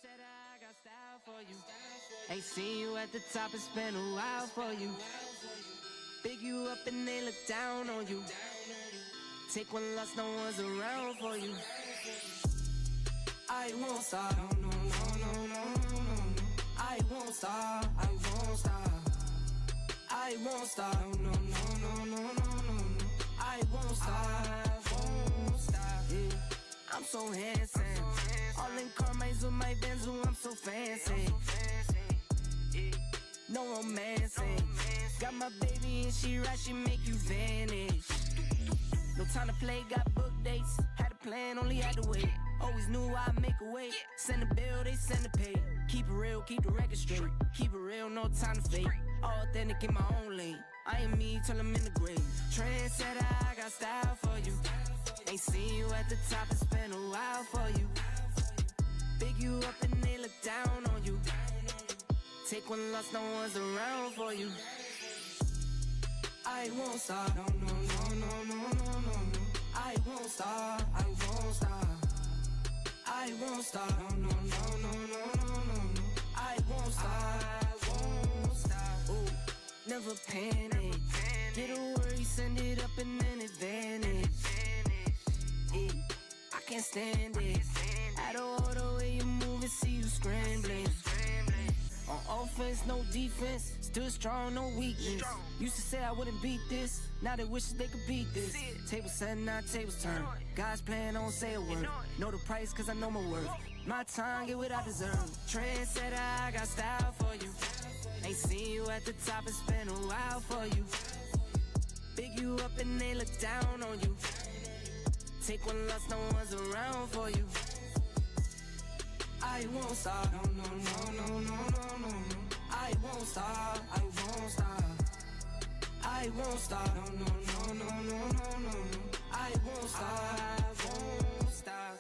Trendsetter, I got style for you. Ain't seen you at the top, it's been a while for you. Big you up and they look down on you. Take one loss, no one's around for you. I won't stop, no, no, no, no, no, no. I won't stop, I won't stop. I won't stop, no, no, no, no, no, no. I won't stop, won't stop. Yeah. I'm so handsome. All in Carmine's with my Benzo, I'm so fancy. No romancing. Got my baby and she right, she make you vanish. No time to play, got book dates. Had a plan, only had to wait. Always knew I'd make a way. Send a bill, they send a pay. Keep it real, keep the record straight. Keep it real, no time to fake. All authentic in my own lane. I am me till I'm in the grave. Trendsetter, I got style for you. Ain't seen you at the top, it's been a while for you. Big you up and they look down on you. Take one loss, no one's around for you. I won't stop, no, no, no, no, no, no, no. I won't stop, I won't stop. I won't stop, no, no, no, no, no, no, no. I won't stop, won't stop. Ooh, never panic. Get a worry, send it up and then it vanish. Yeah, I can't stand it. Out of order way you move and see you scrambling. On offense, no defense. Still strong, no weakness. Used to say I wouldn't beat this. Now they wish they could beat this. Table set, now tables turn. God's plan, don't say a word. Know the price, cause I know my worth. My time, get what I deserve. Trendsetter, I got style for you. Ain't seen you at the top, it's been a while for you. Big you up and they look down on you. Take one loss, no one's around for you. I won't stop, no, no, no, no, no, no, no. I won't stop, I won't stop. I won't stop, no, no, no, no, no, no, no. I won't stop, won't stop.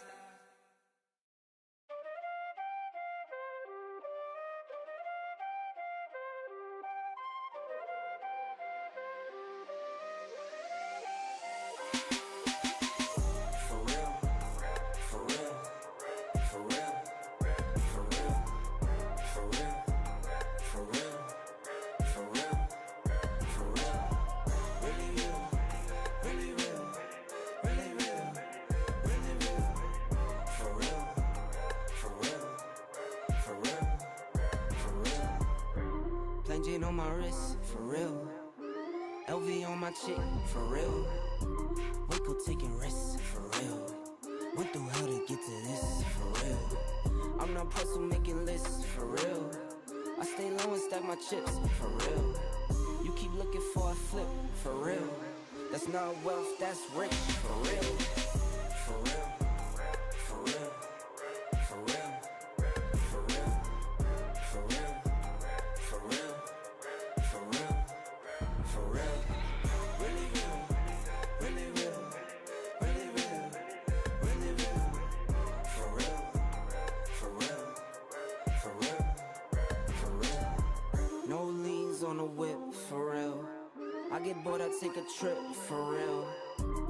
On my wrist, for real. LV on my chick, for real. Waco taking risks, for real. Went through hell to get to this, for real. I'm not puzzle making lists, for real. I stay low and stack my chips, for real. You keep looking for a flip, for real. That's not wealth, that's rich, for real. For real. For real. For real. For real. For real. For real. For real, for real, really real, really real, really real, really real, for real, for real, for real, for real. No liens on the whip, for real. I get bored, I take a trip, for real.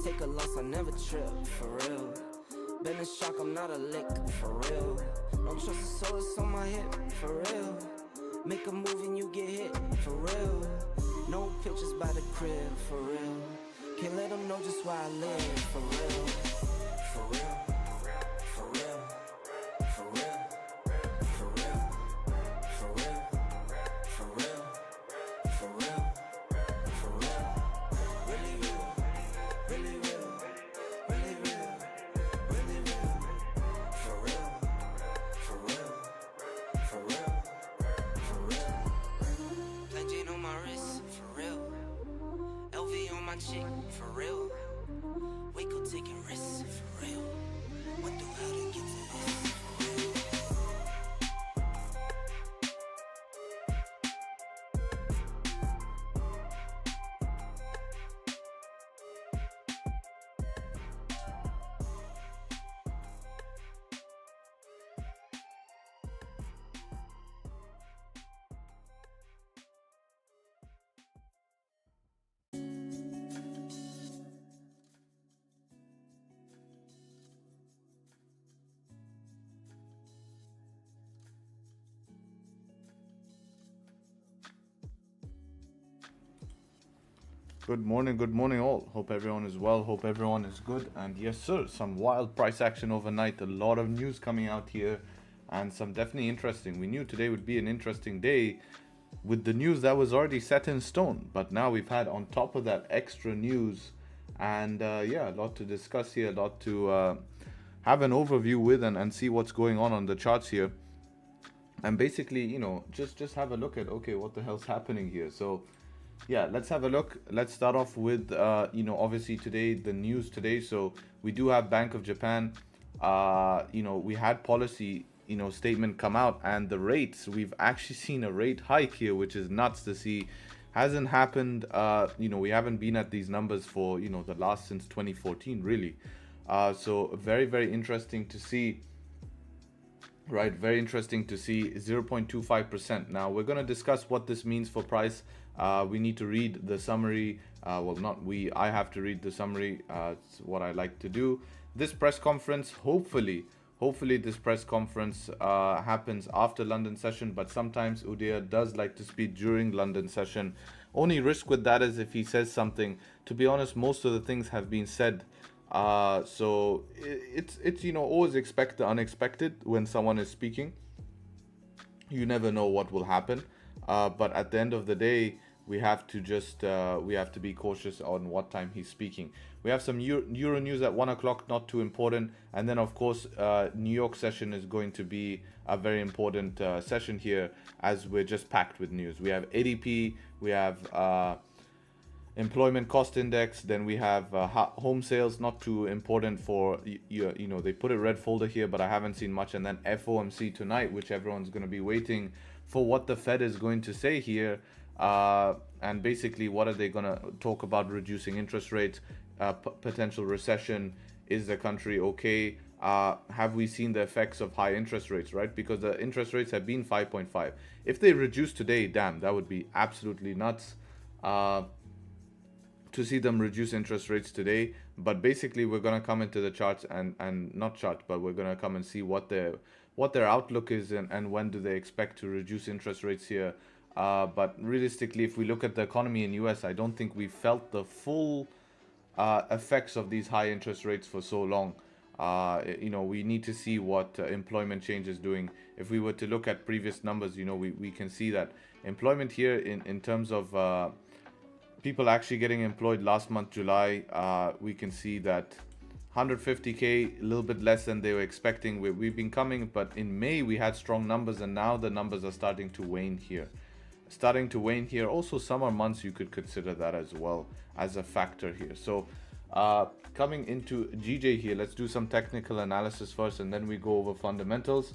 Take a loss, I never trip, for real. Been in shock, I'm not a lick, for real. Don't trust the soul, it's on my hip, for real. Make a move and you get hit, for real. No pictures by the crib, for real. Can't let them know just where I live, for real. For real. For real. For real. For real. For real. For real. For real. For real. Really real. Really real. Really real. Really real. For real. For real. For real. Plain Jane on my wrist, for real. LV on my chick, for real. Waco taking risks, for real. Went through hell to get to this, for real. Good morning all. Hope everyone is well, hope everyone is good. And yes, sir, some wild price action overnight, a lot of news coming out here, and some definitely interesting. We knew today would be an interesting day with the news that was already set in stone, but now we've had on top of that extra news, and yeah, a lot to discuss here, a lot to have an overview with and see what's going on the charts here. And basically, just have a look at, okay, what the hell's happening here. So yeah, let's have a look. Let's start off with obviously today, the news today. So we do have Bank of Japan. We had policy statement come out, and the rates, we've actually seen a rate hike here, which is nuts to see. Hasn't happened. We haven't been at these numbers for the last since 2014 really. So very, very interesting to see. Right, very interesting to see 0.25%. Now we're going to discuss what this means for price. We need to read the summary. Well, not we, I have to read the summary. It's what I like to do. This press conference, hopefully this press conference happens after London session, but sometimes Uday does like to speak during London session. Only risk with that is if he says something. To be honest, most of the things have been said. So it's always expect the unexpected when someone is speaking. You never know what will happen, but at the end of the day, we have to just we have to be cautious on what time he's speaking. We have some Euro news at 1 o'clock, not too important, and then of course New York session is going to be a very important session here, as we're just packed with news. We have ADP, we have employment cost index, then we have home sales, not too important for they put a red folder here, but I haven't seen much. And then FOMC tonight, which everyone's going to be waiting for what the Fed is going to say here, and basically what are they going to talk about? Reducing interest rates, potential recession, is the country okay, have we seen the effects of high interest rates, right? Because the interest rates have been 5.5. If they reduce today, damn, that would be absolutely nuts to see them reduce interest rates today. But basically we're going to come into the charts and not chart, but we're going to come and see what their outlook is, and when do they expect to reduce interest rates here. But realistically, if we look at the economy in US, I don't think we felt the full effects of these high interest rates for so long. We need to see what employment change is doing. If we were to look at previous numbers, we can see that employment here in terms of people actually getting employed last month, July, we can see that 150k, a little bit less than they were expecting. We've been coming, but in May we had strong numbers, and now the numbers are starting to wane here. Also, summer months, you could consider that as well as a factor here. So coming into GJ here, let's do some technical analysis first, and then we go over fundamentals.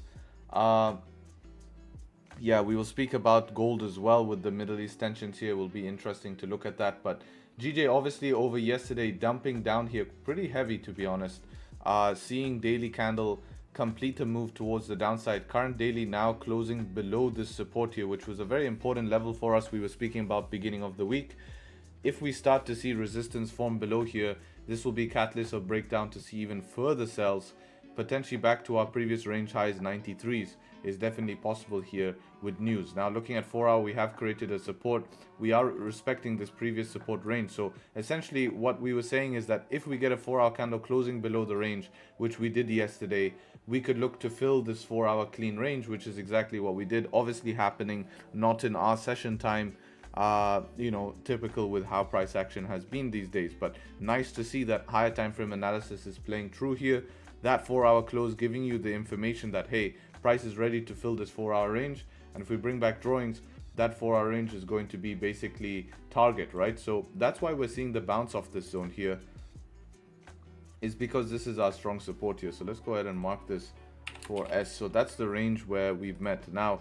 Yeah, we will speak about gold as well with the Middle East tensions here. Will be interesting to look at that. But GJ obviously over yesterday dumping down here pretty heavy, to be honest. Seeing daily candle complete a move towards the downside. Current daily now closing below this support here, which was a very important level for us. We were speaking about beginning of the week. If we start to see resistance form below here, this will be catalyst or breakdown to see even further sells, potentially back to our previous range highs. 93s is definitely possible here with news. Now looking at 4 hour, we have created a support. We are respecting this previous support range. So essentially what we were saying is that if we get a 4 hour candle closing below the range, which we did yesterday, we could look to fill this 4 hour clean range, which is exactly what we did. Obviously happening not in our session time, typical with how price action has been these days, but nice to see that higher time frame analysis is playing true here. That 4 hour close giving you the information that, hey, price is ready to fill this 4 hour range. And if we bring back drawings, that 4 hour range is going to be basically target, right? So that's why we're seeing the bounce off this zone here, is because this is our strong support here. So let's go ahead and mark this for S. So that's the range where we've met. Now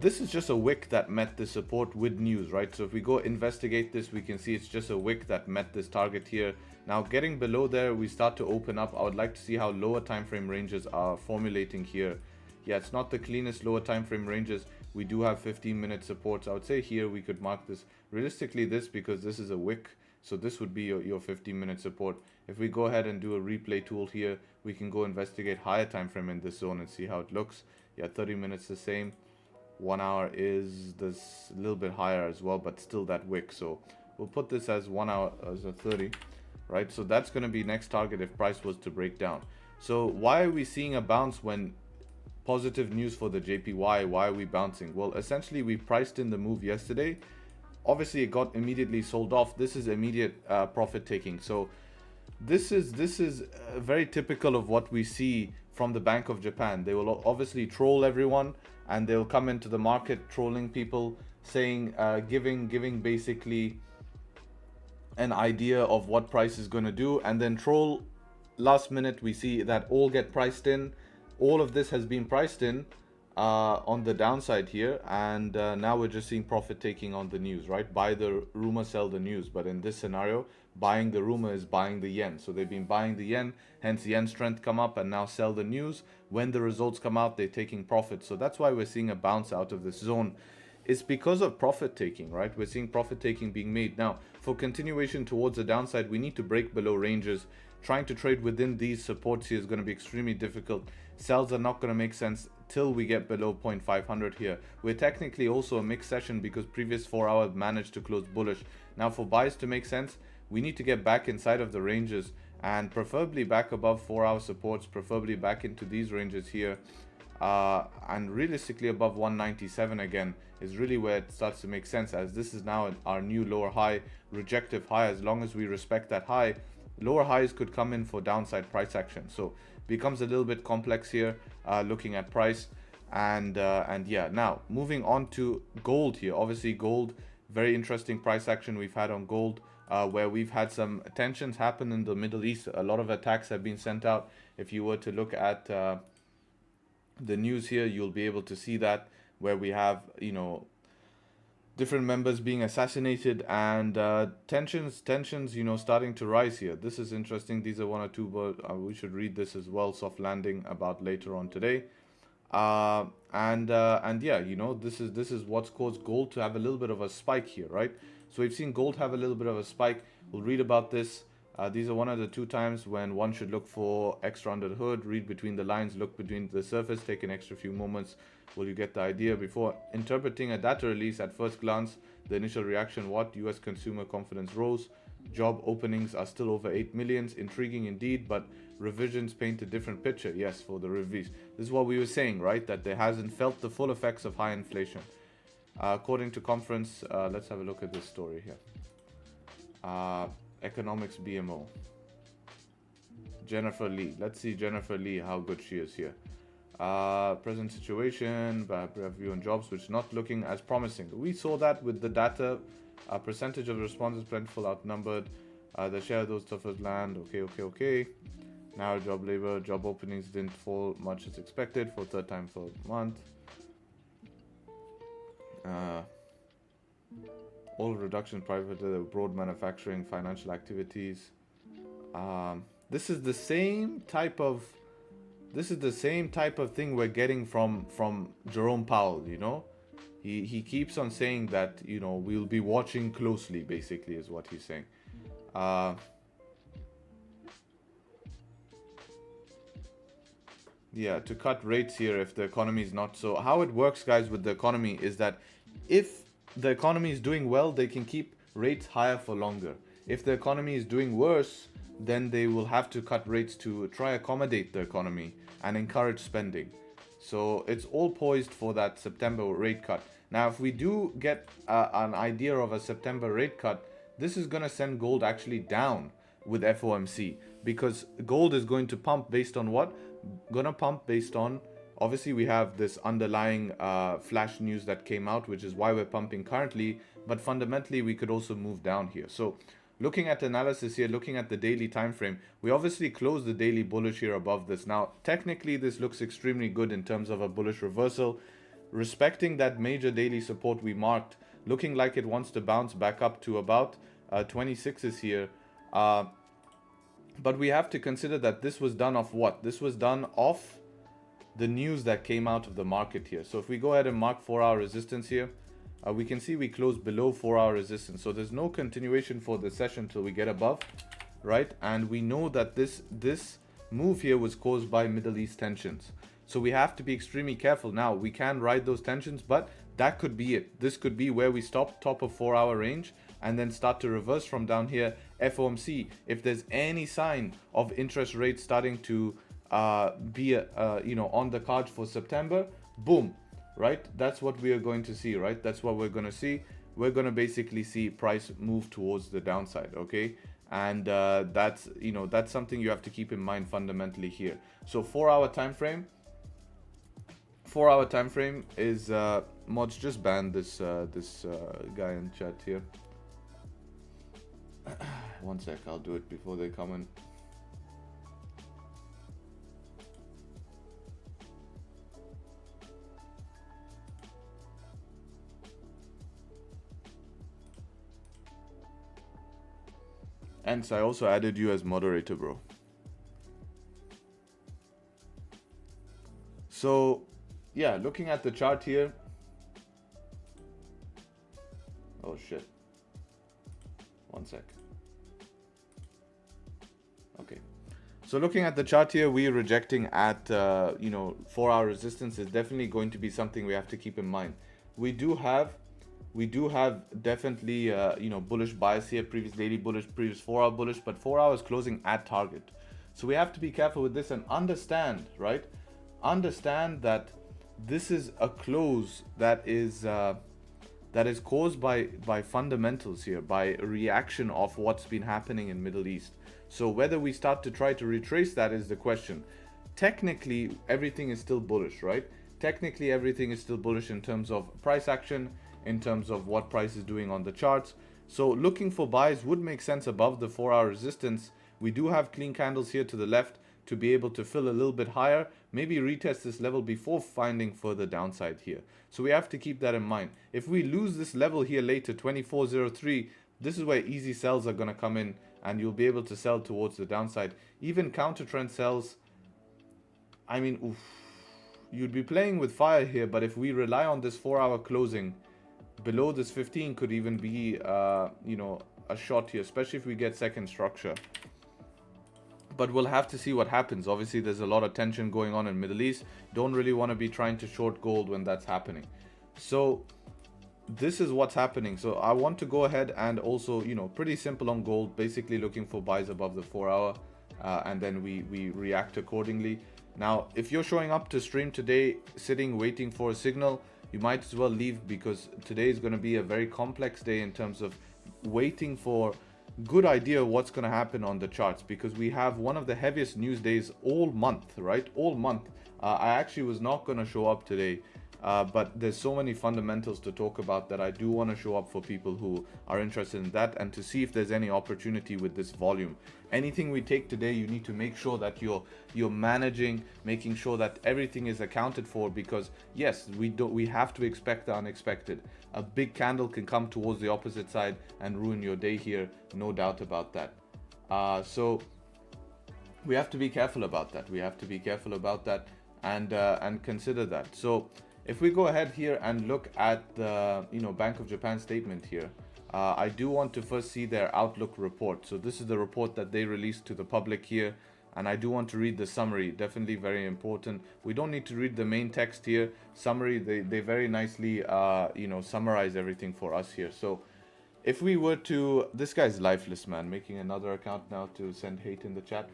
this is just a wick that met the support with news, right? So if we go investigate this, we can see it's just a wick that met this target here. Now getting below there, we start to open up. I would like to see how lower time frame ranges are formulating here. Yeah, it's not the cleanest lower time frame ranges. We do have 15-minute supports. I would say here we could mark this realistically, this, because this is a wick, so this would be your 15-minute support. If we go ahead and do a replay tool here, we can go investigate higher time frame in this zone and see how it looks. Yeah, 30 minutes the same. 1 hour is this a little bit higher as well, but still that wick. So we'll put this as 1 hour as a 30, right? So that's going to be next target if price was to break down. So why are we seeing a bounce when positive news for the JPY? Why are we bouncing? Well, essentially we priced in the move yesterday. Obviously it got immediately sold off. This is immediate profit taking. So this is very typical of what we see from the Bank of Japan. They will obviously troll everyone, and they'll come into the market trolling people, saying giving basically an idea of what price is going to do, and then troll last minute. We see that all get priced in. All of this has been priced in on the downside here, and now we're just seeing profit taking on the news, right? Buy the rumor, sell the news. But in this scenario, buying the rumor is buying the yen. So they've been buying the yen, hence yen strength come up, and now sell the news. When the results come out, they're taking profit. So that's why we're seeing a bounce out of this zone. It's because of profit taking, right? We're seeing profit taking being made. Now, for continuation towards the downside, we need to break below ranges. Trying to trade within these supports here is going to be extremely difficult. Sells are not going to make sense till we get below 0.500 here. We're technically also a mixed session because previous 4 hours managed to close bullish. Now for buys to make sense, we need to get back inside of the ranges and preferably back above 4 hour supports, preferably back into these ranges here. And realistically above 197 again is really where it starts to make sense, as this is now our new lower high, rejective high. As long as we respect that high, lower highs could come in for downside price action. So becomes a little bit complex here looking at price. And yeah, now moving on to gold here. Obviously gold, very interesting price action we've had on gold, where we've had some tensions happen in the Middle East. A lot of attacks have been sent out. If you were to look at the news here, you'll be able to see that, where we have, you know, different members being assassinated, and tensions, you know, starting to rise here. This is interesting. These are one or two, but we should read this as well. Soft landing about later on today. And yeah, you know, this is what's caused gold to have a little bit of a spike here, right? So we've seen gold have a little bit of a spike. We'll read about this. These are one of the two times when one should look for extra under the hood, read between the lines, look between the surface, take an extra few moments. Will you get the idea before interpreting a data release? At first glance, the initial reaction, what? US consumer confidence rose. Job openings are still over 8 million. Intriguing indeed, but revisions paint a different picture. Yes, for the reviews. This is what we were saying, right? That there hasn't felt the full effects of high inflation. According to conference, let's have a look at this story here. Economics BMO. Jennifer Lee. Let's see Jennifer Lee, how good she is here. Present situation, review on jobs, which not looking as promising. We saw that with the data. Percentage of responses plentiful outnumbered. The share of those toughest land. Okay. Now job labor, job openings didn't fall much as expected for third time for a month. All reduction private broad manufacturing, financial activities. This is the same type of thing we're getting from Jerome Powell, you know. He keeps on saying that, you know, we'll be watching closely, basically is what he's saying. Yeah, to cut rates here if the economy is not so. How it works, guys, with the economy is that if the economy is doing well, they can keep rates higher for longer. If the economy is doing worse, then they will have to cut rates to try accommodate the economy and encourage spending. So it's all poised for that September rate cut. Now, if we do get an idea of a September rate cut, this is going to send gold actually down with FOMC, because gold is going to pump based on what? Gonna pump based on, obviously we have this underlying flash news that came out, which is why we're pumping currently, but fundamentally we could also move down here. So looking at analysis here, looking at the daily time frame, we obviously closed the daily bullish here above this. Now technically this looks extremely good in terms of a bullish reversal, respecting that major daily support we marked, looking like it wants to bounce back up to about 26s here. But we have to consider that this was done off what? This was done off the news that came out of the market here. So if we go ahead and mark 4 hour resistance here, we can see we closed below 4 hour resistance. So there's no continuation for the session till we get above, right? And we know that this move here was caused by Middle East tensions. So we have to be extremely careful. Now we can ride those tensions, but that could be it. This could be where we stop, top of 4 hour range. and then start to reverse from down here. FOMC, if there's any sign of interest rates starting to be on the cards for September, boom, right? That's what we are going to see, right? That's what we're going to see. We're going to basically see price move towards the downside, okay? And that's something you have to keep in mind fundamentally here. So 4-hour time frame. 4-hour time frame is mods, just ban this guy in chat here. One sec, I'll do it before they come in. And I also added you as moderator, bro. So yeah, looking at the chart here. Oh shit. One sec. Okay. So looking at the chart here, we're rejecting at 4-hour resistance is definitely going to be something we have to keep in mind. We do have definitely bullish bias here, previous daily bullish, previous 4-hour bullish, but 4 hours closing at target. So we have to be careful with this and understand, right? Understand that this is a close that is caused by fundamentals here, by a reaction of what's been happening in Middle East. So whether we start to try to retrace that is the question. Technically, everything is still bullish, right? Technically, everything is still bullish in terms of price action, in terms of what price is doing on the charts. So looking for buys would make sense above the 4-hour resistance. We do have clean candles here to the left to be able to fill a little bit higher, maybe retest this level before finding further downside here. So we have to keep that in mind. If we lose this level here later, 2403, this is where easy sells are going to come in and you'll be able to sell towards the downside. Even counter trend sells, I mean, oof, you'd be playing with fire here, but if we rely on this 4-hour closing, below this 15 could even be, a shot here, especially if we get second structure. But we'll have to see what happens. Obviously, there's a lot of tension going on in Middle East. Don't really want to be trying to short gold when that's happening. So this is what's happening. So I want to go ahead and also, pretty simple on gold, basically looking for buys above the 4-hour, and then we react accordingly. Now, if you're showing up to stream today, sitting, waiting for a signal, you might as well leave, because today is going to be a very complex day in terms of waiting for good idea what's going to happen on the charts, because we have one of the heaviest news days all month, right? All month. I actually was not going to show up today, but there's so many fundamentals to talk about that I do want to show up for people who are interested in that, and to see if there's any opportunity with this volume. Anything we take today, you need to make sure that you're managing, making sure that everything is accounted for, because yes, we have to expect the unexpected. A big candle can come towards the opposite side and ruin your day here, no doubt about that. So we have to be careful about that. We have to be careful about that and consider that. So if we go ahead here and look at the Bank of Japan statement here, I do want to first see their outlook report. So this is the report that they released to the public here, and I do want to read the summary. Definitely very important. We don't need to read the main text here. Summary, they very nicely summarize everything for us here. So if we were to, this guy's lifeless, man, making another account now to send hate in the chat.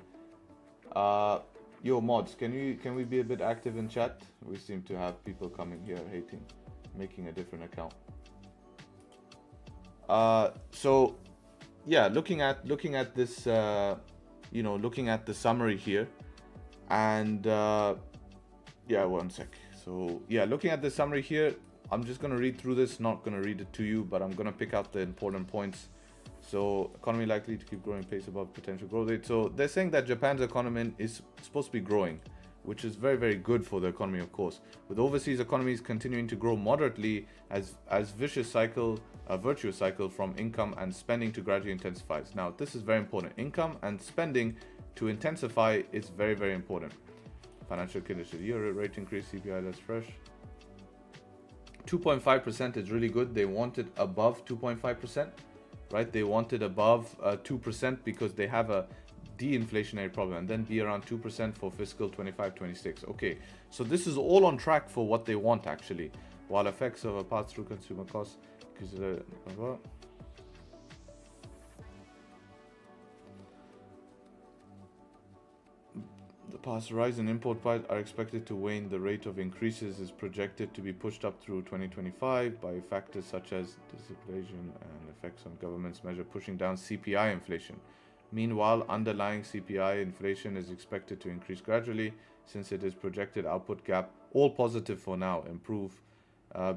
Yo mods, can we be a bit active in chat? We seem to have people coming here hating, making a different account. So yeah, looking at this, looking at the summary here, and yeah, one sec. So yeah, looking at the summary here, I'm just gonna read through this, not gonna read it to you, but I'm gonna pick out the important points. So economy likely to keep growing pace above potential growth rate. So they're saying that Japan's economy is supposed to be growing, which is very, very good for the economy, of course, with overseas economies continuing to grow moderately as virtuous cycle from income and spending to gradually intensifies. Now, this is very important. Income and spending to intensify is very, very important. Financial condition, year rate increase, CPI less fresh. 2.5% is really good. They wanted above 2.5%, right? They wanted above 2% because they have a de-inflationary problem, and then be around 2% for fiscal 25-26. Okay, so this is all on track for what they want actually. While effects of a pass-through consumer costs, past rise in import price are expected to wane. The rate of increases is projected to be pushed up through 2025 by factors such as disinflation and effects on government's measure pushing down CPI inflation. Meanwhile, underlying CPI inflation is expected to increase gradually since it is projected output gap, all positive for now, improve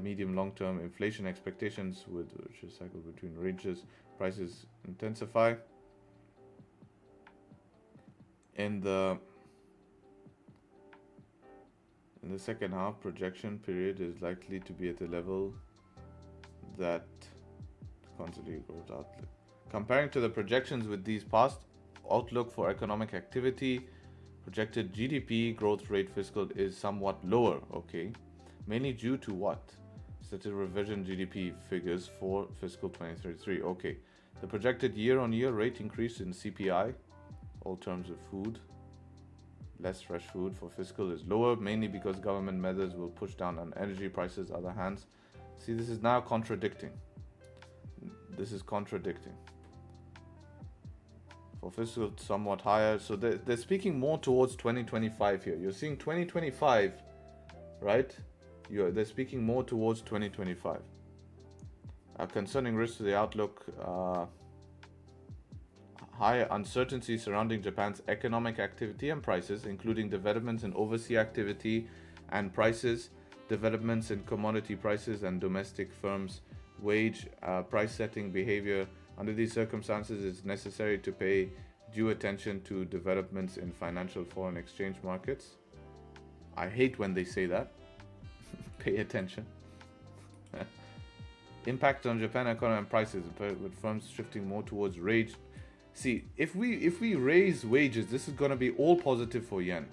medium long-term inflation expectations with which is cycle between ranges, prices intensify. In the second half, projection period is likely to be at a level that constantly grows outlook. Comparing to the projections with these past, outlook for economic activity, projected GDP growth rate fiscal is somewhat lower, okay? Mainly due to what? Stated revision GDP figures for fiscal 2033, okay. The projected year-on-year rate increase in CPI, all terms of food, less fresh food for fiscal is lower, mainly because government measures will push down on energy prices. Other hands, see, this is now contradicting. This is contradicting. For fiscal, somewhat higher. So they're speaking more towards 2025 here. You're seeing 2025, right? They're speaking more towards 2025. Concerning risks to the outlook, higher uncertainty surrounding Japan's economic activity and prices, including developments in overseas activity and prices, developments in commodity prices and domestic firms' wage price setting behavior. Under these circumstances, it's necessary to pay due attention to developments in financial foreign exchange markets. I hate when they say that. Pay attention. Impact on Japan economy and prices, with firms shifting more towards wage. See, if we raise wages, this is going to be all positive for yen.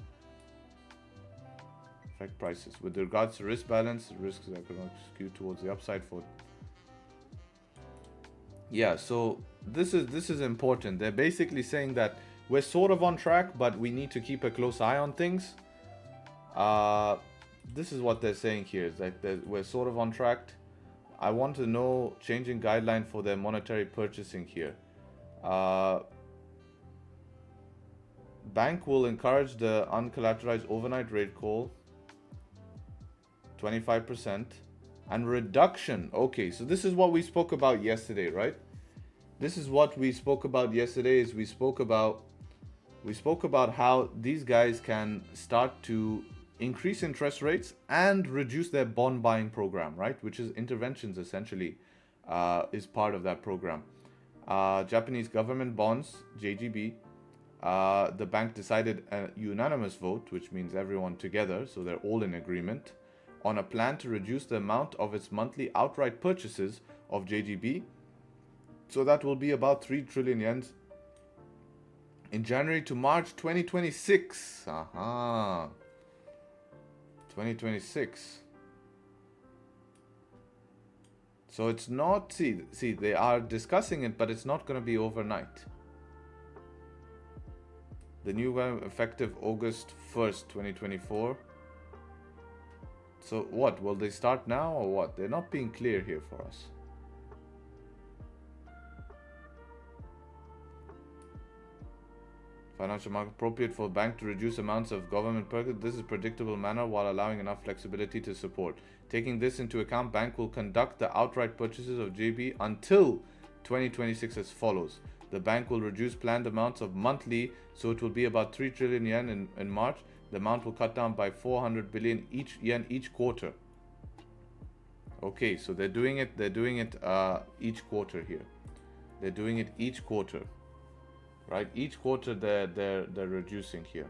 Affect prices. With regards to risk balance, risks are going to skew towards the upside for. Yeah, so this is important. They're basically saying that we're sort of on track, but we need to keep a close eye on things. This is what they're saying here. Is that we're sort of on track. I want to know changing guideline for their monetary purchasing here. Bank will encourage the uncollateralized overnight rate call 25% and reduction. Okay, so this is what we spoke about yesterday, right? This is what we spoke about yesterday. Is we spoke about how these guys can start to increase interest rates and reduce their bond buying program, right? Which is interventions essentially is part of that program. Japanese government bonds, JGB, the bank decided a unanimous vote, which means everyone together, so they're all in agreement, on a plan to reduce the amount of its monthly outright purchases of JGB. So that will be about 3 trillion yen in January to March 2026. 2026. So it's not, see, they are discussing it, but it's not going to be overnight. The new one effective August 1st, 2024. So what, will they start now or what? They're not being clear here for us. Financial market appropriate for bank to reduce amounts of government purchase. This is predictable manner while allowing enough flexibility to support. Taking this into account, bank will conduct the outright purchases of JB until 2026 as follows. The bank will reduce planned amounts of monthly, so it will be about 3 trillion yen in March. The amount will cut down by 400 billion each quarter. Okay, so they're doing it each quarter here. They're doing it each quarter. Right, each quarter they're reducing here.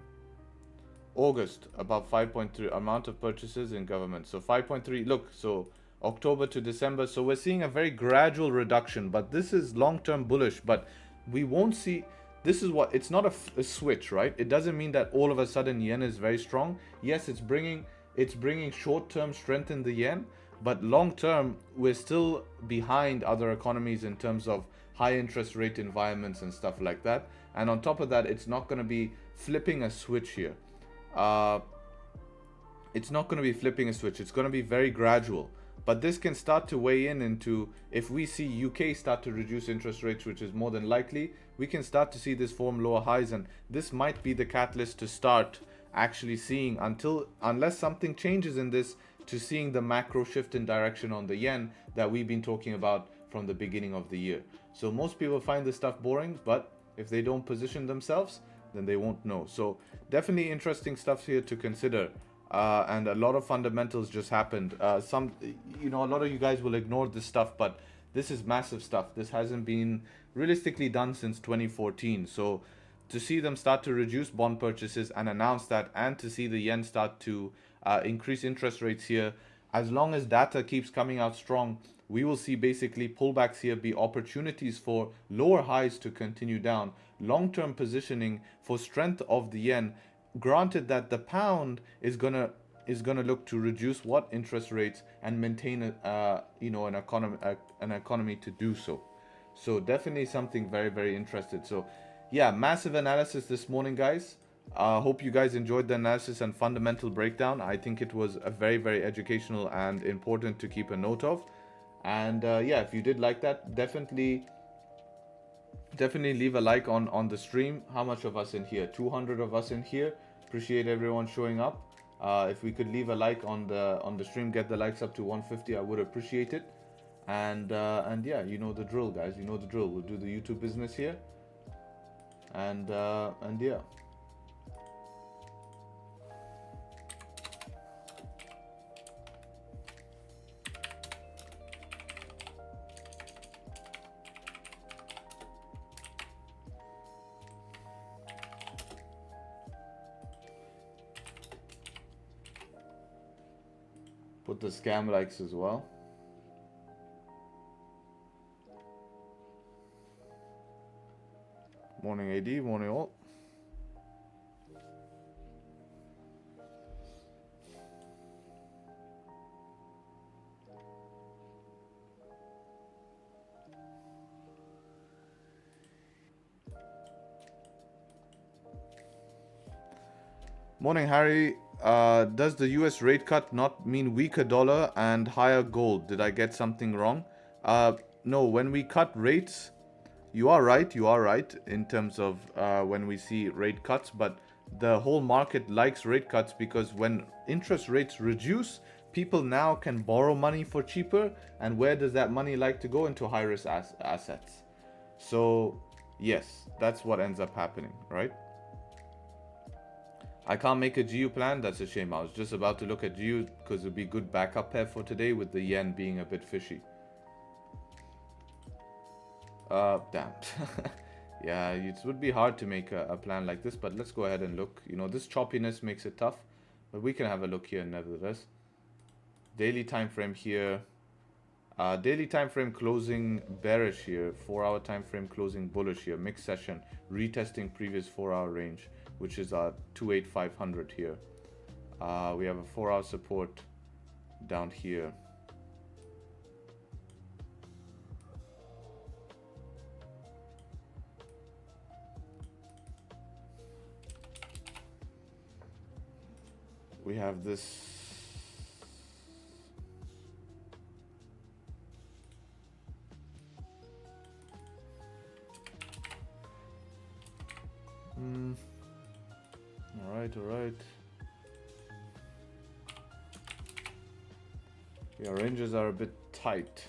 August, about 5.3 amount of purchases in government. So 5.3, look, so October to December. So we're seeing a very gradual reduction, but this is long-term bullish. But we won't see, this is what, it's not a switch, right? It doesn't mean that all of a sudden yen is very strong. Yes, it's bringing short-term strength in the yen, but long-term we're still behind other economies in terms of high interest rate environments and stuff like that. And on top of that, it's not going to be flipping a switch here. It's not going to be flipping a switch. It's going to be very gradual. But this can start to weigh in into, if we see UK start to reduce interest rates, which is more than likely, we can start to see this form lower highs, and this might be the catalyst to start actually seeing, unless something changes in this, to seeing the macro shift in direction on the yen that we've been talking about from the beginning of the year. So most people find this stuff boring, but if they don't position themselves, then they won't know. So definitely interesting stuff here to consider. And a lot of fundamentals just happened. A lot of you guys will ignore this stuff, but this is massive stuff. This hasn't been realistically done since 2014. So to see them start to reduce bond purchases and announce that, and to see the yen start to increase interest rates here, as long as data keeps coming out strong, we will see basically pullbacks here be opportunities for lower highs to continue down. Long-term positioning for strength of the yen, granted that the pound is gonna look to reduce what interest rates and maintain an economy to do so. So definitely something very, very interested. So yeah, massive analysis this morning, guys. Hope you guys enjoyed the analysis and fundamental breakdown. I think it was a very, very educational and important to keep a note of. And yeah, if you did like that, definitely leave a like on the stream. How much of us in here? 200 of us in here. Appreciate everyone showing up. If we could leave a like on the stream, get the likes up to 150, I would appreciate it. And yeah, you know the drill, guys. You know the drill. We'll do the YouTube business here. And yeah. Put the scam likes as well. Morning AD, morning all. Morning Harry. Does the US rate cut not mean weaker dollar and higher gold? Did I get something wrong? No, when we cut rates, you are right in terms of when we see rate cuts, but the whole market likes rate cuts because when interest rates reduce, people now can borrow money for cheaper, and where does that money like to go? Into high risk assets. So yes, that's what ends up happening, right? I can't make a GU plan. That's a shame. I was just about to look at GU because it would be good backup pair for today with the yen being a bit fishy. Damn. Yeah, it would be hard to make a plan like this, but let's go ahead and look. You know, this choppiness makes it tough, but we can have a look here nevertheless. Daily time frame here. Daily time frame closing bearish here. 4-hour time frame closing bullish here. Mixed session, retesting previous 4-hour range, which is 28500 here. We have a 4-hour support down here. We have this. All right. Yeah, ranges are a bit tight.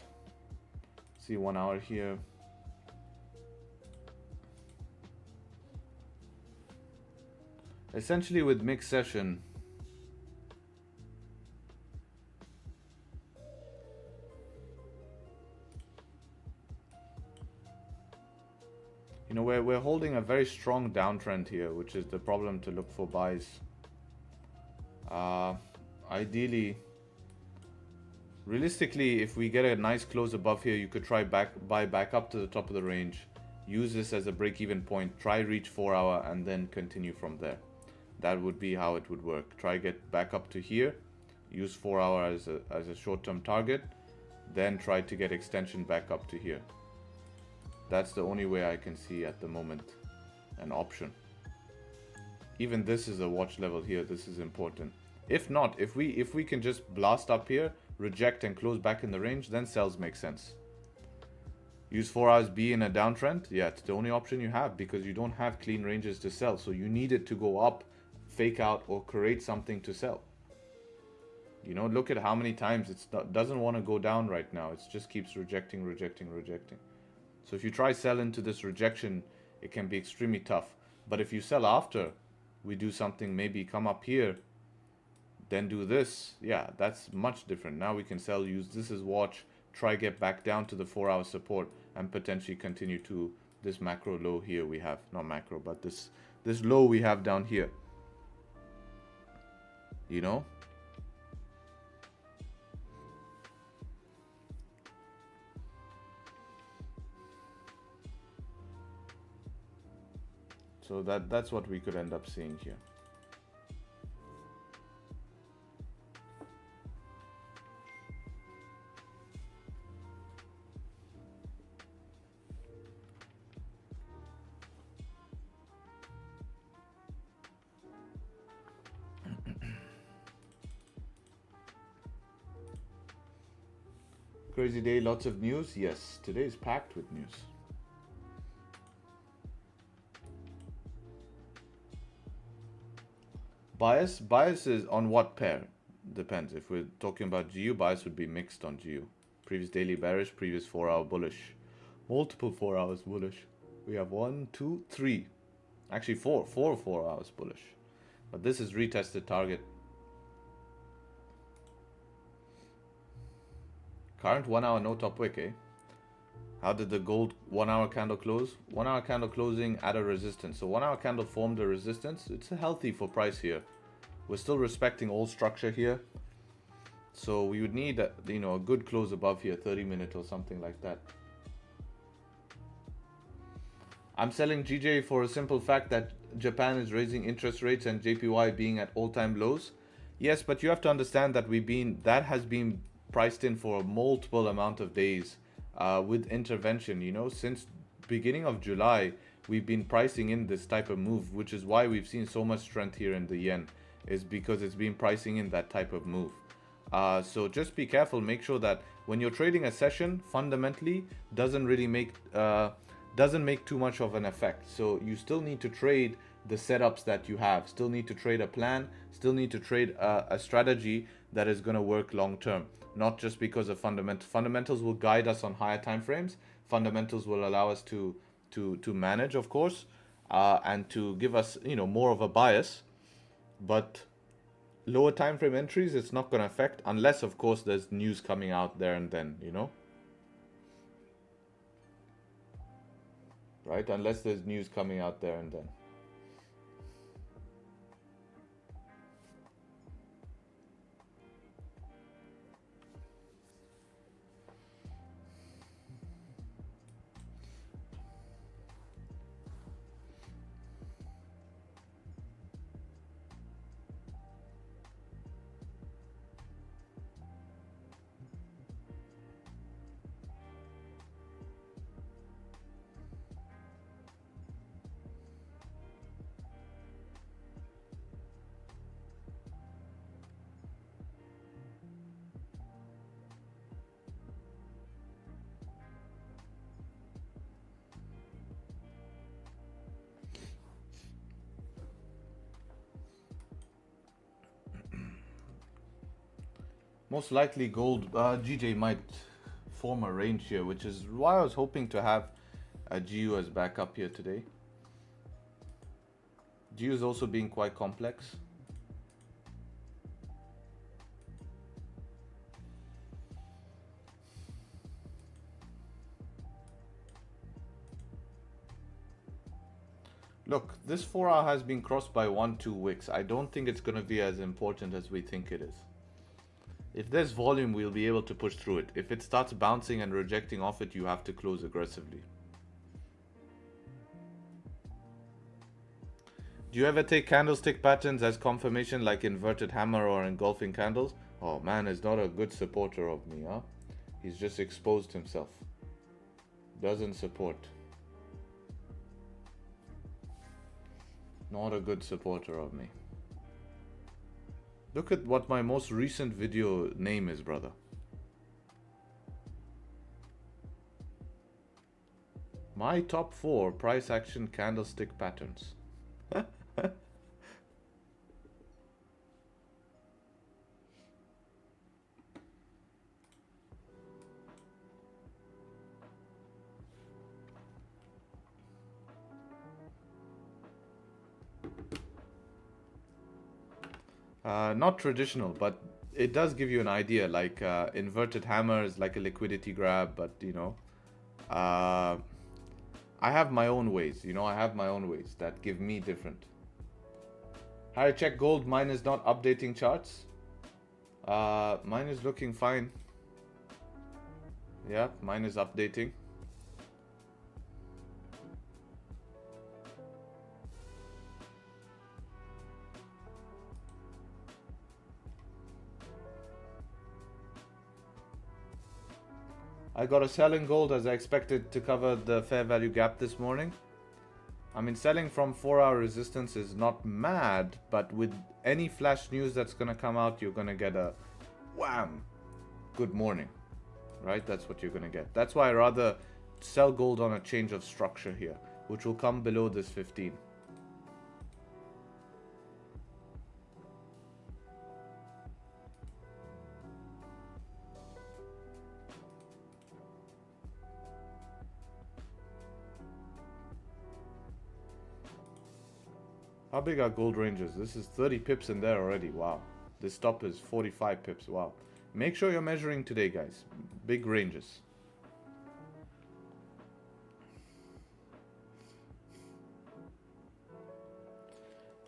See 1 hour here. Essentially with mixed session, you know, we're holding a very strong downtrend here, which is the problem to look for buys. Ideally, realistically, if we get a nice close above here, you could try buy back up to the top of the range, use this as a break-even point, try reach 4-hour, and then continue from there. That would be how it would work. Try get back up to here, use 4-hour as a short-term target, then try to get extension back up to here. That's the only way I can see at the moment an option. Even this is a watch level here. This is important. If not, if we can just blast up here, reject and close back in the range, then sells make sense. Use 4 hours B in a downtrend. Yeah, it's the only option you have because you don't have clean ranges to sell. So you need it to go up fake out or create something to sell. You know, look at how many times it doesn't want to go down right now. It just keeps rejecting, rejecting, rejecting. So if you try sell into this rejection, it can be extremely tough. But if you sell after we do something, maybe come up here, then do this, yeah, that's much different. Now we can sell, use this as watch, try get back down to the 4-hour support, and potentially continue to this macro low here we have, not macro, but this low we have down here. You know? So that's what we could end up seeing here. Crazy day, lots of news. Yes, today is packed with news. Bias is on what pair? Depends. If we're talking about GU, bias would be mixed on GU. Previous daily bearish, previous 4-hour bullish. Multiple 4 hours bullish. We have 1, 2, 3. Actually 4 hours bullish. But this is retested target. Current 1 hour no top wick, eh? How did the gold 1 hour candle close? 1 hour candle closing at a resistance. So 1 hour candle formed a resistance. It's healthy for price here. We're still respecting all structure here. So we would need a, you know, a good close above here, 30-minute or something like that. I'm selling GJ for a simple fact that Japan is raising interest rates and JPY being at all-time lows. Yes, but you have to understand that that has been priced in for a multiple amount of days. With intervention, you know, since beginning of July, we've been pricing in this type of move, which is why we've seen so much strength here in the yen, is because it's been pricing in that type of move. So just be careful. Make sure that when you're trading a session, fundamentally doesn't really make too much of an effect. So you still need to trade the setups that you have, still need to trade a plan, still need to trade a strategy that is going to work long term. Not just because of fundamentals will guide us on higher time frames. Fundamentals will allow us to manage, of course, and to give us, you know, more of a bias. But lower time frame entries, it's not going to affect unless, of course, there's news coming out there and then, you know, right? Unless there's news coming out there and then. Most likely gold, GJ might form a range here, which is why I was hoping to have a GU as backup here today. GU is also being quite complex. Look, this 4 hour has been crossed by 1-2 wicks. I don't think it's going to be as important as we think it is. If there's volume, we'll be able to push through it. If it starts bouncing and rejecting off it, you have to close aggressively. Do you ever take candlestick patterns as confirmation like inverted hammer or engulfing candles? Oh man, he's not a good supporter of me, huh? He's just exposed himself. Doesn't support. Not a good supporter of me. Look at what my most recent video name is, brother. My top 4 price action candlestick patterns. Not traditional, but it does give you an idea. Like inverted hammer is like a liquidity grab, but you know, I have my own ways. You know, I have my own ways that give me different. Harry, check gold. Mine is not updating charts. Mine is looking fine. Yeah, mine is updating. I got a sell in gold as I expected to cover the fair value gap this morning. I mean, selling from 4-hour resistance is not mad, but with any flash news that's going to come out, you're going to get a wham, good morning, right? That's what you're going to get. That's why I rather sell gold on a change of structure here, which will come below this 15. How big are gold ranges? This is 30 pips in there already. Wow. This stop is 45 pips. Wow. Make sure you're measuring today, guys. Big ranges.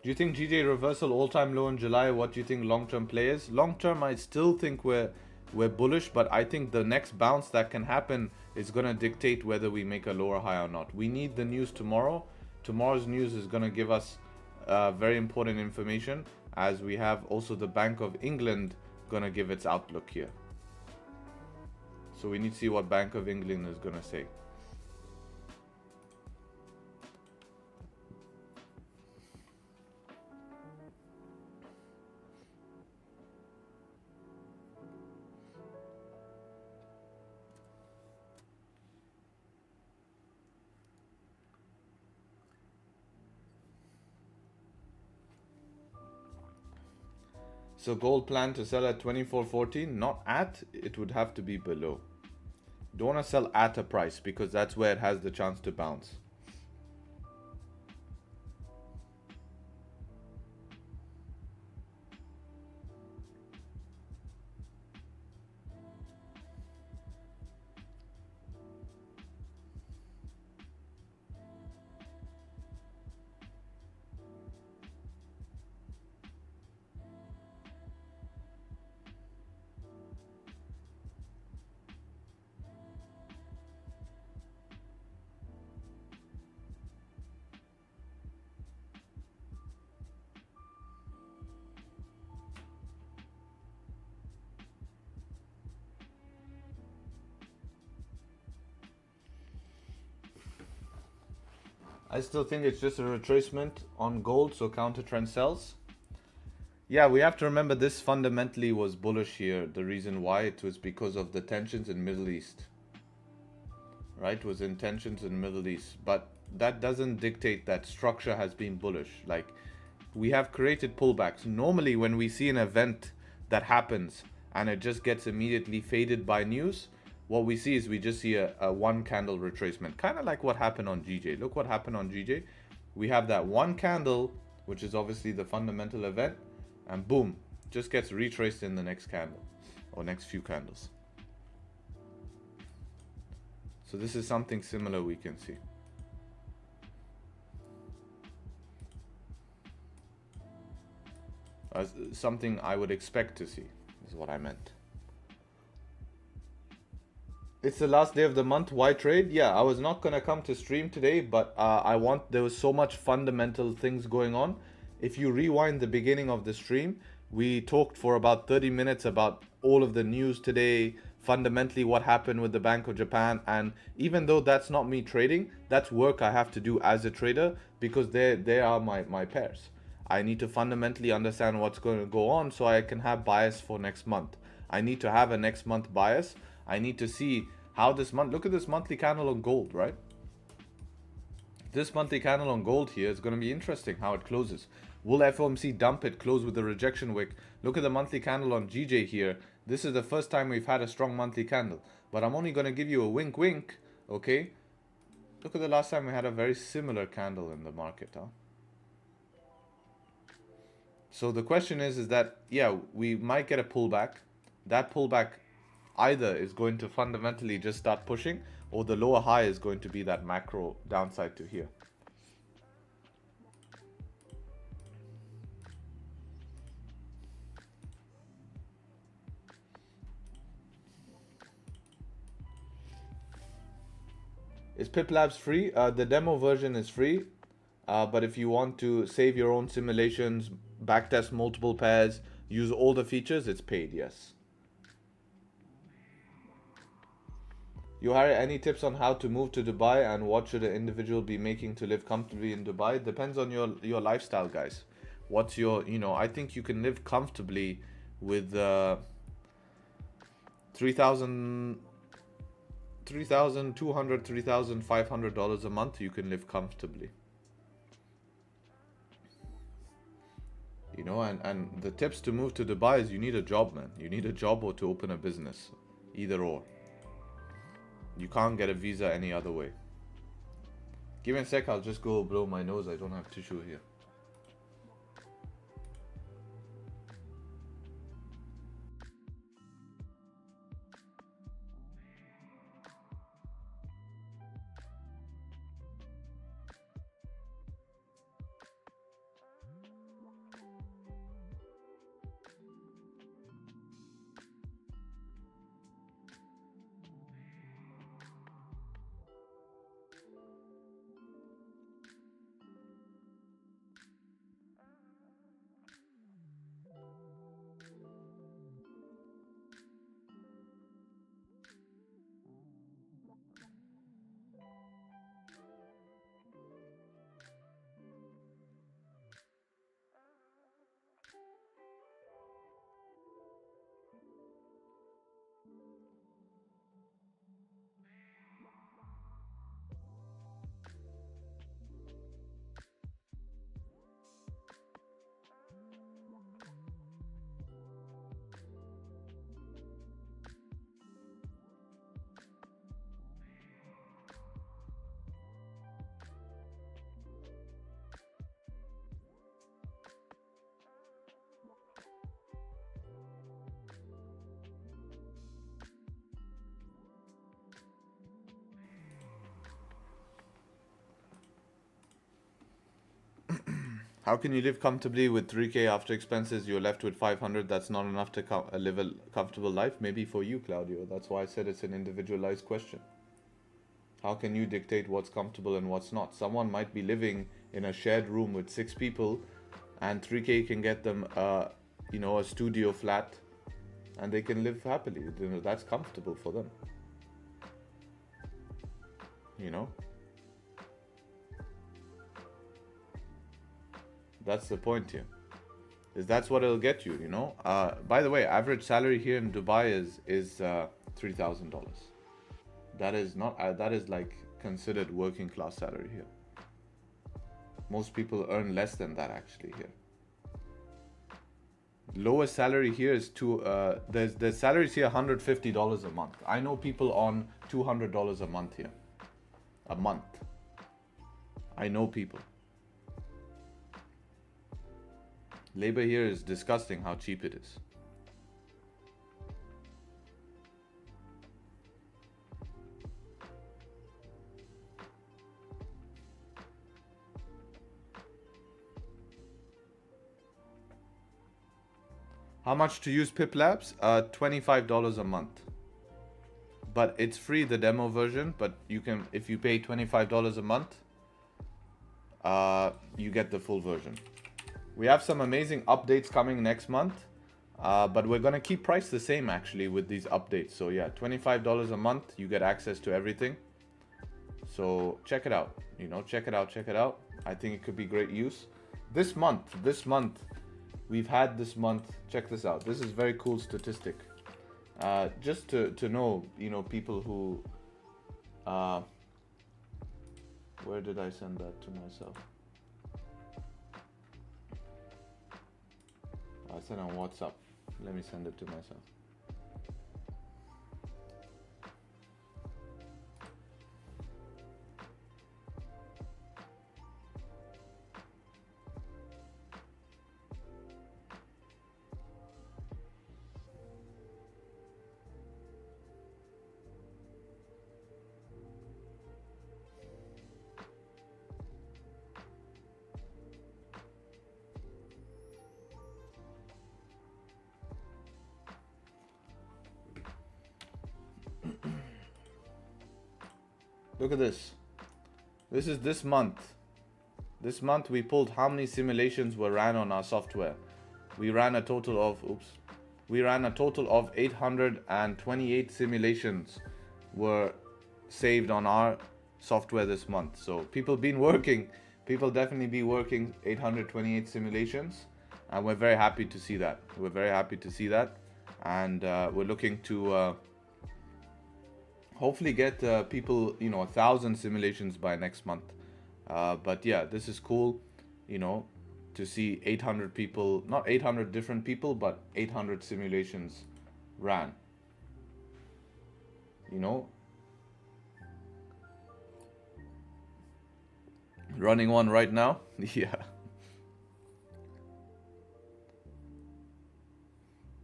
Do you think GJ reversal all-time low in July? What do you think long-term play is? Long-term, I still think we're bullish, but I think the next bounce that can happen is going to dictate whether we make a lower high or not. We need the news tomorrow. Tomorrow's news is going to give us very important information, as we have also the Bank of England going to give its outlook here. So we need to see what Bank of England is going to say. So gold plan to sell at 24.14, not at, it would have to be below. Don't want to sell at a price because that's where it has the chance to bounce. I still think it's just a retracement on gold, so counter trend sells. Yeah, we have to remember this fundamentally was bullish here. The reason why it was because of the tensions in Middle East. Right, was in tensions in Middle East. But that doesn't dictate that structure has been bullish. Like, we have created pullbacks. Normally when we see an event that happens and it just gets immediately faded by news, what we see is we just see a one candle retracement, kind of like what happened on GJ. Look what happened on GJ. We have that one candle, which is obviously the fundamental event, and boom, just gets retraced in the next candle or next few candles. So this is something similar we can see. Something I would expect to see is what I meant. It's the last day of the month. Why trade? Yeah, I was not going to come to stream today, but there was so much fundamental things going on. If you rewind the beginning of the stream, we talked for about 30 minutes about all of the news today, fundamentally what happened with the Bank of Japan. And even though that's not me trading, that's work I have to do as a trader, because they are my pairs. I need to fundamentally understand what's going to go on so I can have bias for next month. I need to have a next month bias. I need to see how this month, look at this monthly candle on gold, right? This monthly candle on gold here is going to be interesting how it closes. Will FOMC dump it, close with the rejection wick? Look at the monthly candle on GJ here. This is the first time we've had a strong monthly candle, but I'm only going to give you a wink wink, okay? Look at the last time we had a very similar candle in the market, huh? So the question is that, yeah, we might get a pullback. That pullback either is going to fundamentally just start pushing, or the lower high is going to be that macro downside to here. Is Pip Labs free? The demo version is free, but if you want to save your own simulations, backtest multiple pairs, use all the features, it's paid, yes. You Harry, any tips on how to move to Dubai and what should an individual be making to live comfortably in Dubai? It depends on your lifestyle, guys. What's your, I think you can live comfortably with 3,000 $3,200, $3,500 a month. You can live comfortably. And the tips to move to Dubai is you need a job, man. You need a job or to open a business. Either or. You can't get a visa any other way. Give me a sec, I'll just go blow my nose. I don't have tissue here. How can you live comfortably with 3K after expenses? You're left with 500. That's not enough to live a comfortable life. Maybe for you, Claudio. That's why I said it's an individualized question. How can you dictate what's comfortable and what's not? Someone might be living in a shared room with 6 people, and 3K can get them, a studio flat, and they can live happily. That's comfortable for them. That's the point here. That's what it'll get you, By the way, average salary here in Dubai is $3,000. That is not that is like considered working class salary here. Most people earn less than that actually here. Lowest salary here is there's salaries here $150 a month. I know people on $200 a month here. A month. I know people. Labor here is disgusting how cheap it is. How much to use Pip Labs? $25 a month. But it's free, the demo version, but you can, if you pay $25 a month, you get the full version. We have some amazing updates coming next month, but we're going to keep price the same actually with these updates. So yeah, $25 a month, you get access to everything. So check it out, check it out. I think it could be great use. This month, we've had check this out. This is very cool statistic. Just to know, people who, where did I send that to myself? I sent on WhatsApp. Let me send it to myself. Look at this. This is this month. This month we pulled how many simulations were ran on our software. We ran a total of 828 simulations were saved on our software this month. So people definitely be working 828 simulations, and we're very happy to see that. And we're looking to hopefully get people, 1,000 simulations by next month. But yeah, this is cool, to see 800 people, not 800 different people, but 800 simulations ran. Running one right now. Yeah.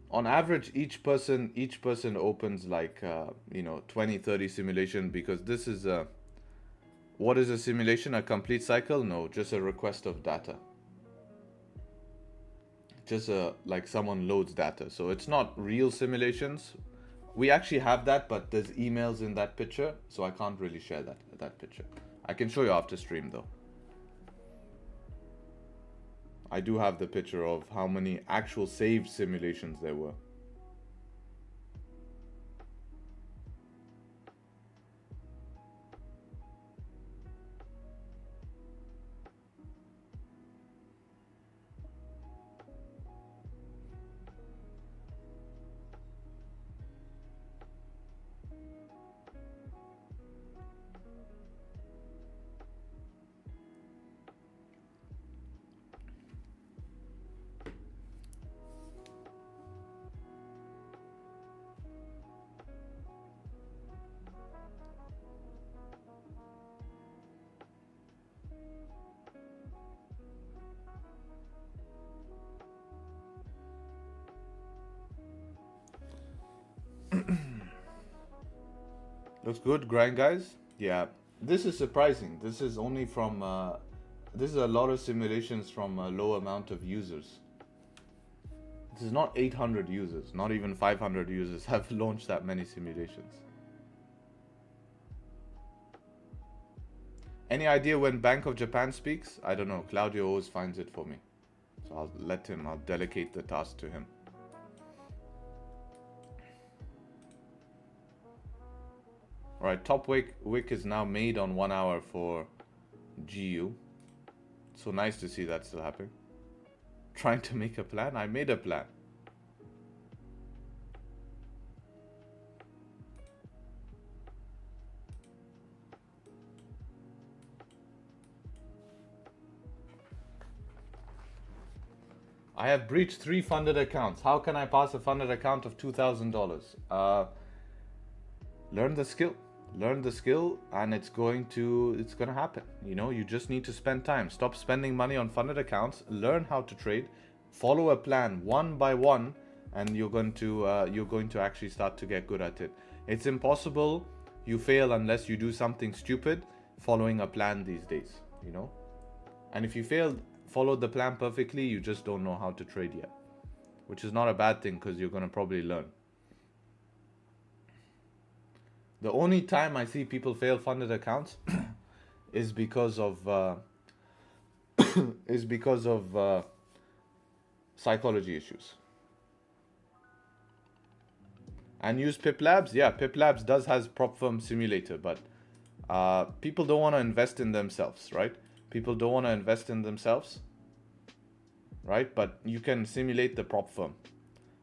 On average, each person opens like 20-30 simulation, because this is what is a simulation? A complete cycle? No, just a request of data. Just like someone loads data. So it's not real simulations. We actually have that, but there's emails in that picture, so I can't really share that picture. I can show you after stream though. I do have the picture of how many actual saved simulations there were. Looks good, grind guys. Yeah, this is surprising. This is only from this is a lot of simulations from a low amount of users. This is not 800 users, not even 500 users have launched that many simulations. Any idea when Bank of Japan speaks? I don't know. Claudio always finds it for me, so I'll delegate the task to him. Alright, top wick is now made on 1 hour for GU. So nice to see that still happening. Trying to make a plan? I made a plan. I have breached 3 funded accounts. How can I pass a funded account of $2,000? Learn the skill. Learn the skill, and it's gonna happen. You just need to spend time. Stop spending money on funded accounts. Learn how to trade. Follow a plan one by one, and you're going to actually start to get good at it. It's impossible you fail unless you do something stupid following a plan these days. And if you followed the plan perfectly, you just don't know how to trade yet, which is not a bad thing, because you're gonna probably learn. The only time I see people fail funded accounts is because of psychology issues. And use Pip Labs. Yeah, Pip Labs has prop firm simulator, but people don't want to invest in themselves, right? Right? But you can simulate the prop firm.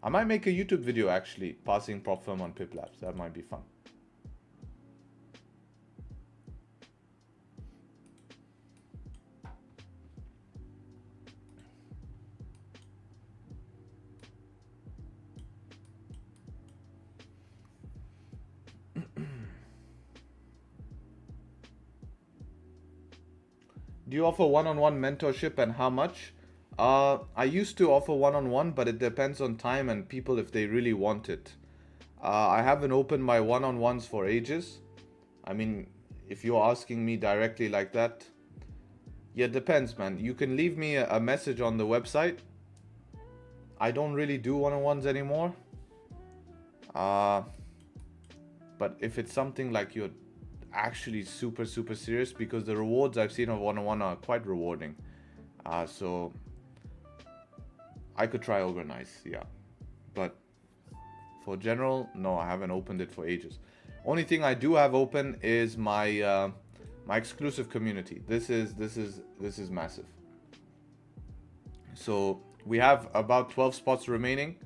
I might make a YouTube video actually passing prop firm on Pip Labs. That might be fun. Do you offer one-on-one mentorship, and how much? I used to offer one-on-one, but it depends on time and people if they really want it. I haven't opened my one-on-ones for ages. I mean, if you're asking me directly like that, yeah, it depends, man. You can leave me a message on the website. I don't really do one-on-ones anymore. But if it's something like you're actually super serious, because the rewards I've seen of 101 are quite rewarding. So I could try organize, yeah. But for general, no, I haven't opened it for ages. Only thing I do have open is my my exclusive community. This is massive. So we have about 12 spots remaining.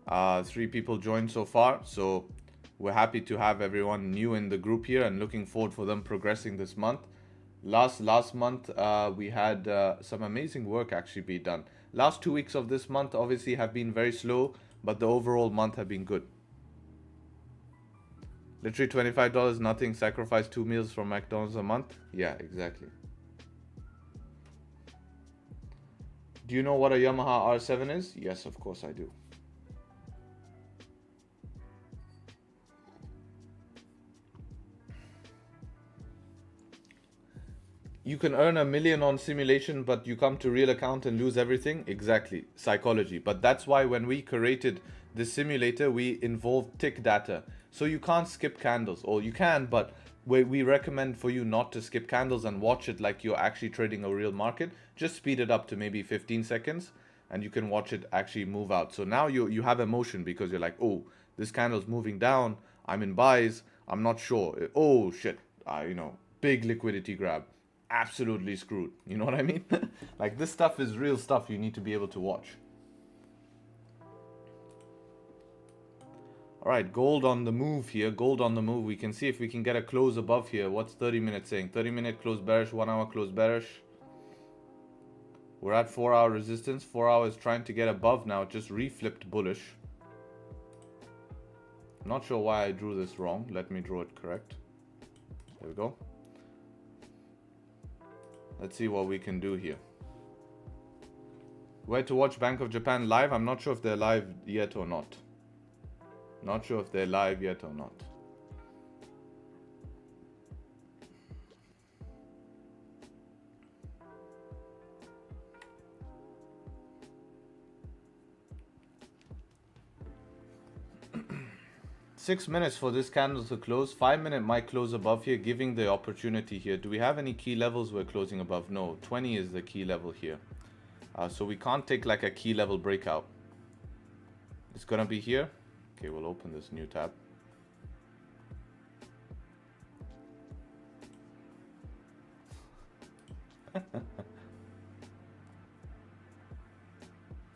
3 people joined so far, so we're happy to have everyone new in the group here and looking forward for them progressing this month. Last month we had some amazing work actually be done. Last 2 weeks of this month obviously have been very slow, but the overall month have been good. Literally $25, nothing, sacrifice 2 meals from McDonald's a month. Yeah, exactly. Do you know what a Yamaha R7 is? Yes, of course I do. You can earn $1 million on simulation, but you come to real account and lose everything. Exactly, psychology. But that's why when we created this simulator, we involved tick data. So you can't skip candles, or you can, but we recommend for you not to skip candles and watch it like you're actually trading a real market. Just speed it up to maybe 15 seconds and you can watch it actually move out. So now you have emotion because you're like, oh, this candle's moving down. I'm in buys. I'm not sure. Oh, shit. You know, big liquidity grab. Absolutely screwed. You know what I mean? Like, this stuff is real stuff you need to be able to watch. All right, gold on the move here. Gold on the move. We can see if we can get a close above here. What's 30 minutes saying? 30-minute close bearish, 1 hour close bearish. We're at 4-hour resistance. 4 hours trying to get above now. It just reflipped bullish. Not sure why I drew this wrong. Let me draw it correct. There we go. Let's see what we can do here. Where to watch Bank of Japan live? I'm not sure if they're live yet or not. Not sure if they're live yet or not. Six minutes for this candle to close. 5 minute might close above here, giving the opportunity here. Do we have any key levels we're closing above? No, 20 is the key level here. So we can't take like a key level breakout. It's gonna be here. Okay, we'll open this new tab.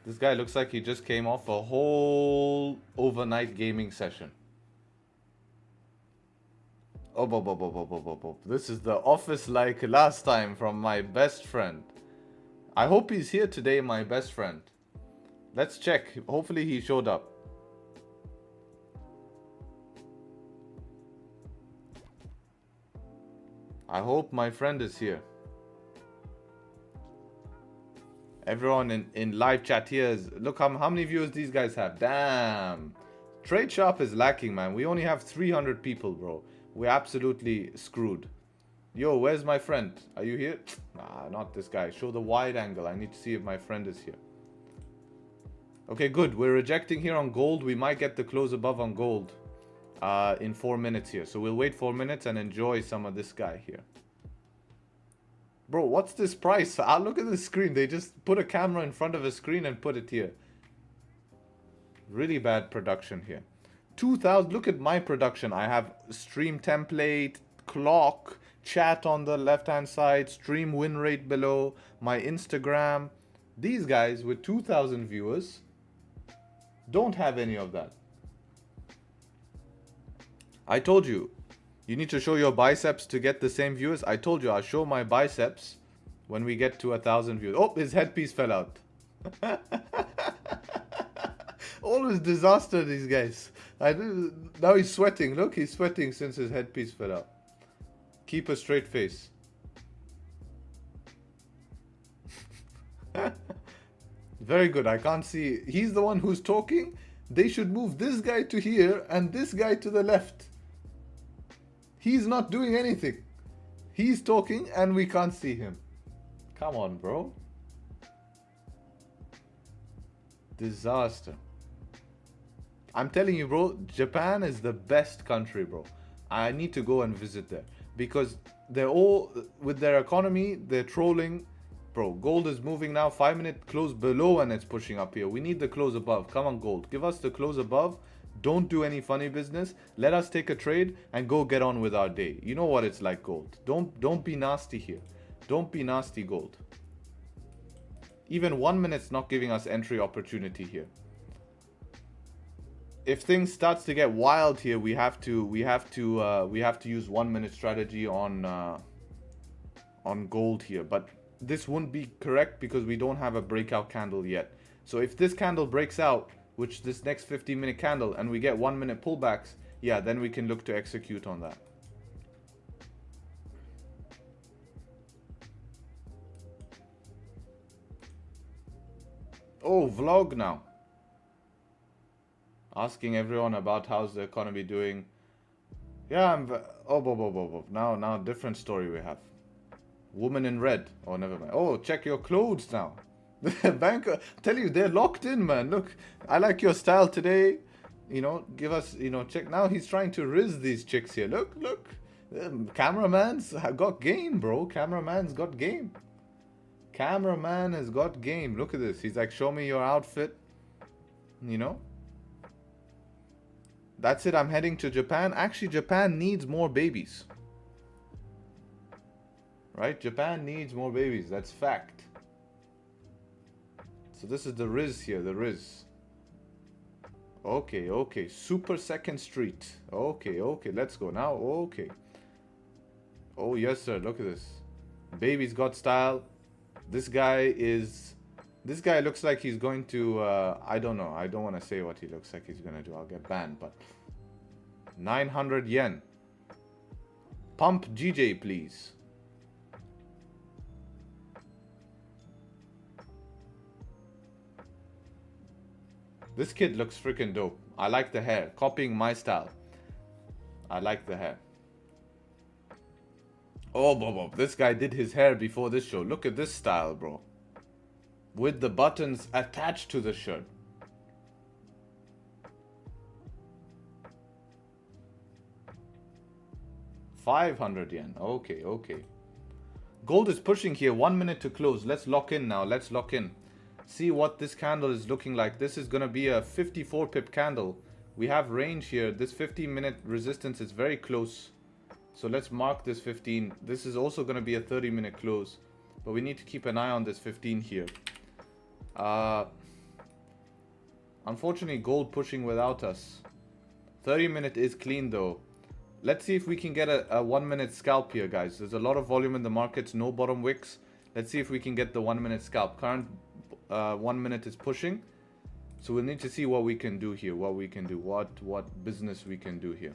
This guy looks like he just came off a whole overnight gaming session. Oh, this is the office like last time from my best friend. I hope he's here today, my best friend. Let's check. Hopefully he showed up. I hope my friend is here. Everyone in live chat here is... Look how many viewers these guys have. Damn. Tradesharpe is lacking, man. We only have 300 people, bro. We're absolutely screwed. Yo, where's my friend? Are you here? Nah, not this guy. Show the wide angle. I need to see if my friend is here. Okay, good. We're rejecting here on gold. We might get the close above on gold in 4 minutes here. So we'll wait 4 minutes and enjoy some of this guy here. Bro, what's this price? Look at the screen. They just put a camera in front of a screen and put it here. Really bad production here. 2000. Look at my production. I have stream template, clock, chat on the left hand side, stream win rate below, my Instagram. These guys with 2,000 viewers don't have any of that. I told you, you need to show your biceps to get the same viewers. I told you I'll show my biceps when we get to 1,000 views. Oh, his headpiece fell out. Always disaster, these guys. Now he's sweating. Look, he's sweating since his headpiece fell out. Keep a straight face. Very good. I can't see. He's the one who's talking. They should move this guy to here and this guy to the left. He's not doing anything. He's talking and we can't see him. Come on, bro. Disaster. I'm telling you, bro, Japan is the best country, bro. I need to go and visit there. because they're all, with their economy, they're trolling. Bro, gold is moving now, 5-minute close below and it's pushing up here. We need the close above. Come on, gold. Give us the close above. Don't do any funny business. Let us take a trade and go get on with our day. You know what it's like, gold. Don't be nasty here. Don't be nasty, gold. Even 1 minute's not giving us entry opportunity here. If things starts to get wild here, we have to use 1 minute strategy on gold here. But this wouldn't be correct because we don't have a breakout candle yet. So if this candle breaks out, which this next 15-minute candle, and we get 1 minute pullbacks, yeah, then we can look to execute on that. Oh, vlog now. Asking everyone about how's the economy doing. Yeah, now different story we have. Woman in red. Oh, never mind. Oh, check your clothes now. The banker, tell you, they're locked in, man. Look, I like your style today. You know, give us, you know, check. Now he's trying to riz these chicks here. Look. Cameraman's got game, bro. Cameraman's got game. Cameraman has got game. Look at this. He's like, show me your outfit. You know? That's it. I'm heading to Japan. Actually, Japan needs more babies. Right? Japan needs more babies. That's fact. So this is the Riz here, the Riz. Okay. Super 2nd Street. Okay. Let's go now. Okay. Oh, yes, sir. Look at this. Baby's got style. This guy looks like he's going to, I don't know. I don't want to say what he looks like he's going to do. I'll get banned, but 900 yen. Pump GJ, please. This kid looks freaking dope. I like the hair. Copying my style. I like the hair. Oh, this guy did his hair before this show. Look at this style, bro. With the buttons attached to the shirt. $500 yen. Okay. Gold is pushing here. 1 minute to close. Let's lock in now. Let's lock in. See what this candle is looking like. This is going to be a 54 pip candle. We have range here. This 15-minute resistance is very close. So let's mark this 15. This is also going to be a 30-minute close. But we need to keep an eye on this 15 here. Unfortunately, gold pushing without us. 30-minute is clean though. Let's see if we can get a 1 minute scalp here, guys. There's a lot of volume in the markets. No bottom wicks. Let's see if we can get the 1 minute scalp. Current 1 minute is pushing, so we'll need to see what we can do here, what business we can do here.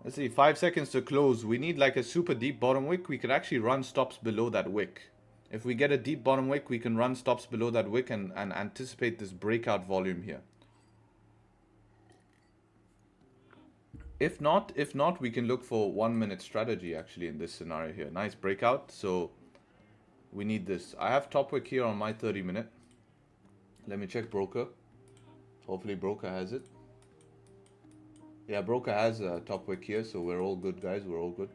Let's see, 5 seconds to close. We need like a super deep bottom wick. We could actually run stops below that wick. If we get a deep bottom wick, we can run stops below that wick and anticipate this breakout volume here. If not, we can look for 1 minute strategy actually in this scenario here. Nice breakout. So we need this. I have top wick here on my 30-minute. Let me check broker. Hopefully broker has it. Yeah, broker has a top wick here, so we're all good, guys. We're all good.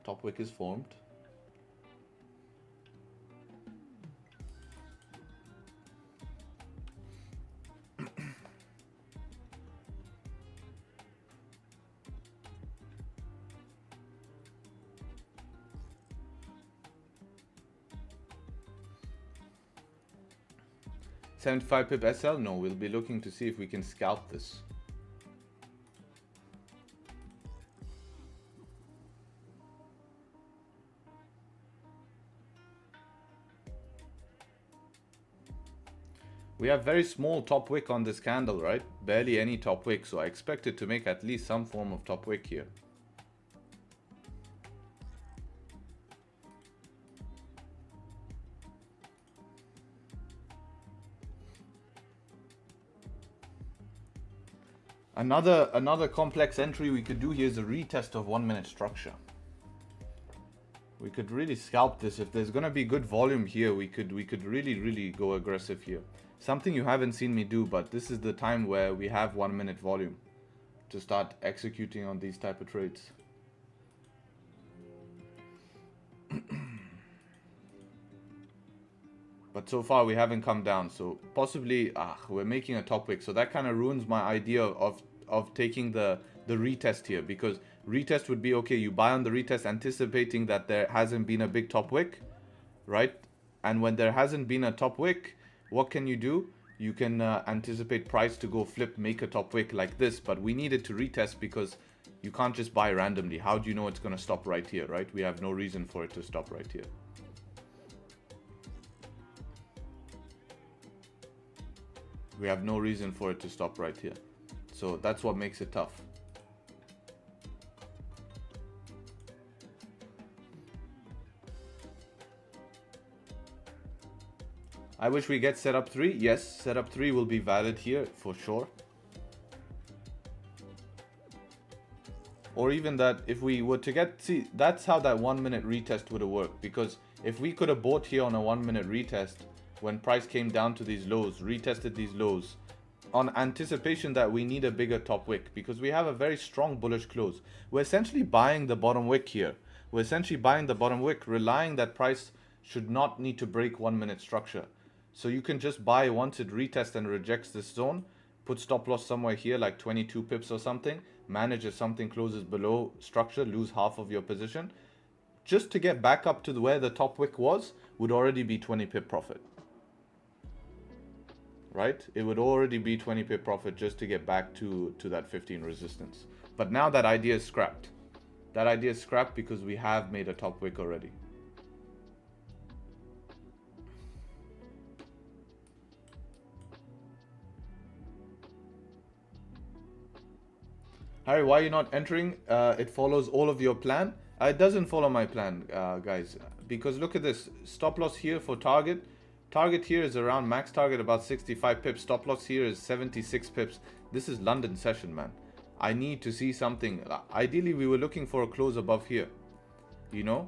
Top wick is formed. $75 pip SL? No, we'll be looking to see if we can scalp this. We have very small top wick on this candle, right? Barely any top wick, so I expect it to make at least some form of top wick here. Another complex entry we could do here is a retest of 1 minute structure. We could really scalp this. If there's gonna be good volume here, we could really go aggressive here. Something you haven't seen me do, but this is the time where we have 1 minute volume to start executing on these type of trades. But so far we haven't come down, so possibly we're making a top wick, so that kind of ruins my idea of taking the retest here, because retest would be okay, you buy on the retest anticipating that there hasn't been a big top wick, right? And when there hasn't been a top wick, what can you do? You can anticipate price to go flip, make a top wick like this, but we need it to retest because you can't just buy randomly. How do you know it's going to stop right here, right? We have no reason for it to stop right here. We have no reason for it to stop right here. So that's what makes it tough. I wish we get setup 3. Yes, setup 3 will be valid here for sure. Or even that if we were to get, see, that's how that 1 minute retest would have worked. Because if we could have bought here on a 1 minute retest, when price came down to these lows, retested these lows, on anticipation that we need a bigger top wick, because we have a very strong bullish close. We're essentially buying the bottom wick here. We're essentially buying the bottom wick, relying that price should not need to break 1 minute structure. So you can just buy once it retests and rejects this zone, put stop loss somewhere here like 22 pips or something, manage if something closes below structure, lose half of your position. Just to get back up to where the top wick was would already be 20 pip profit. Right? It would already be 20 pip profit just to get back to that 15 resistance. But now that idea is scrapped. That idea is scrapped because we have made a top wick already. Harry, why are you not entering? It follows all of your plan. It doesn't follow my plan, guys. Because look at this. Stop loss here for target. Target here is around max target about 65 pips. Stop loss here is 76 pips. This is London session, man. I need to see something. Ideally, we were looking for a close above here. You know?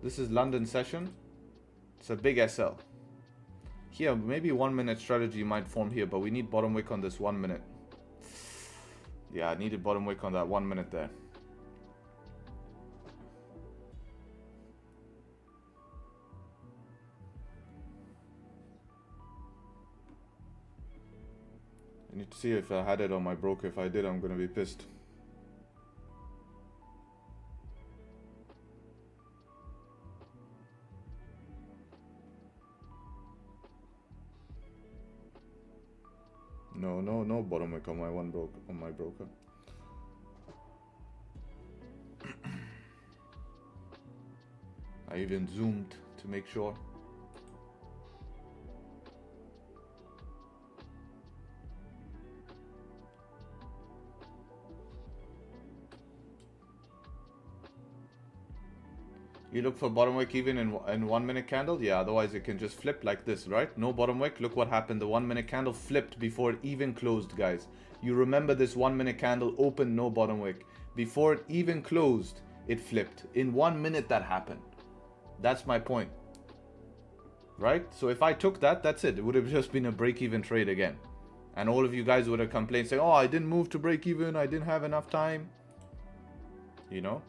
This is London session. It's a big SL. Here, maybe 1 minute strategy might form here, but we need bottom wick on this 1 minute. Yeah, I needed bottom wick on that 1 minute there. I need to see if I had it on my broker. If I did, I'm gonna be pissed. No bottom wick on my broker. I even zoomed to make sure. You look for bottom wick even in 1 minute candle? Yeah, otherwise it can just flip like this, right? No bottom wick. Look what happened. The 1 minute candle flipped before it even closed, guys. You remember this 1 minute candle opened, no bottom wick. Before it even closed, it flipped. In 1 minute that happened. That's my point. Right? So if I took that, that's it. It would have just been a break-even trade again. And all of you guys would have complained saying, oh, I didn't move to break even. I didn't have enough time. You know?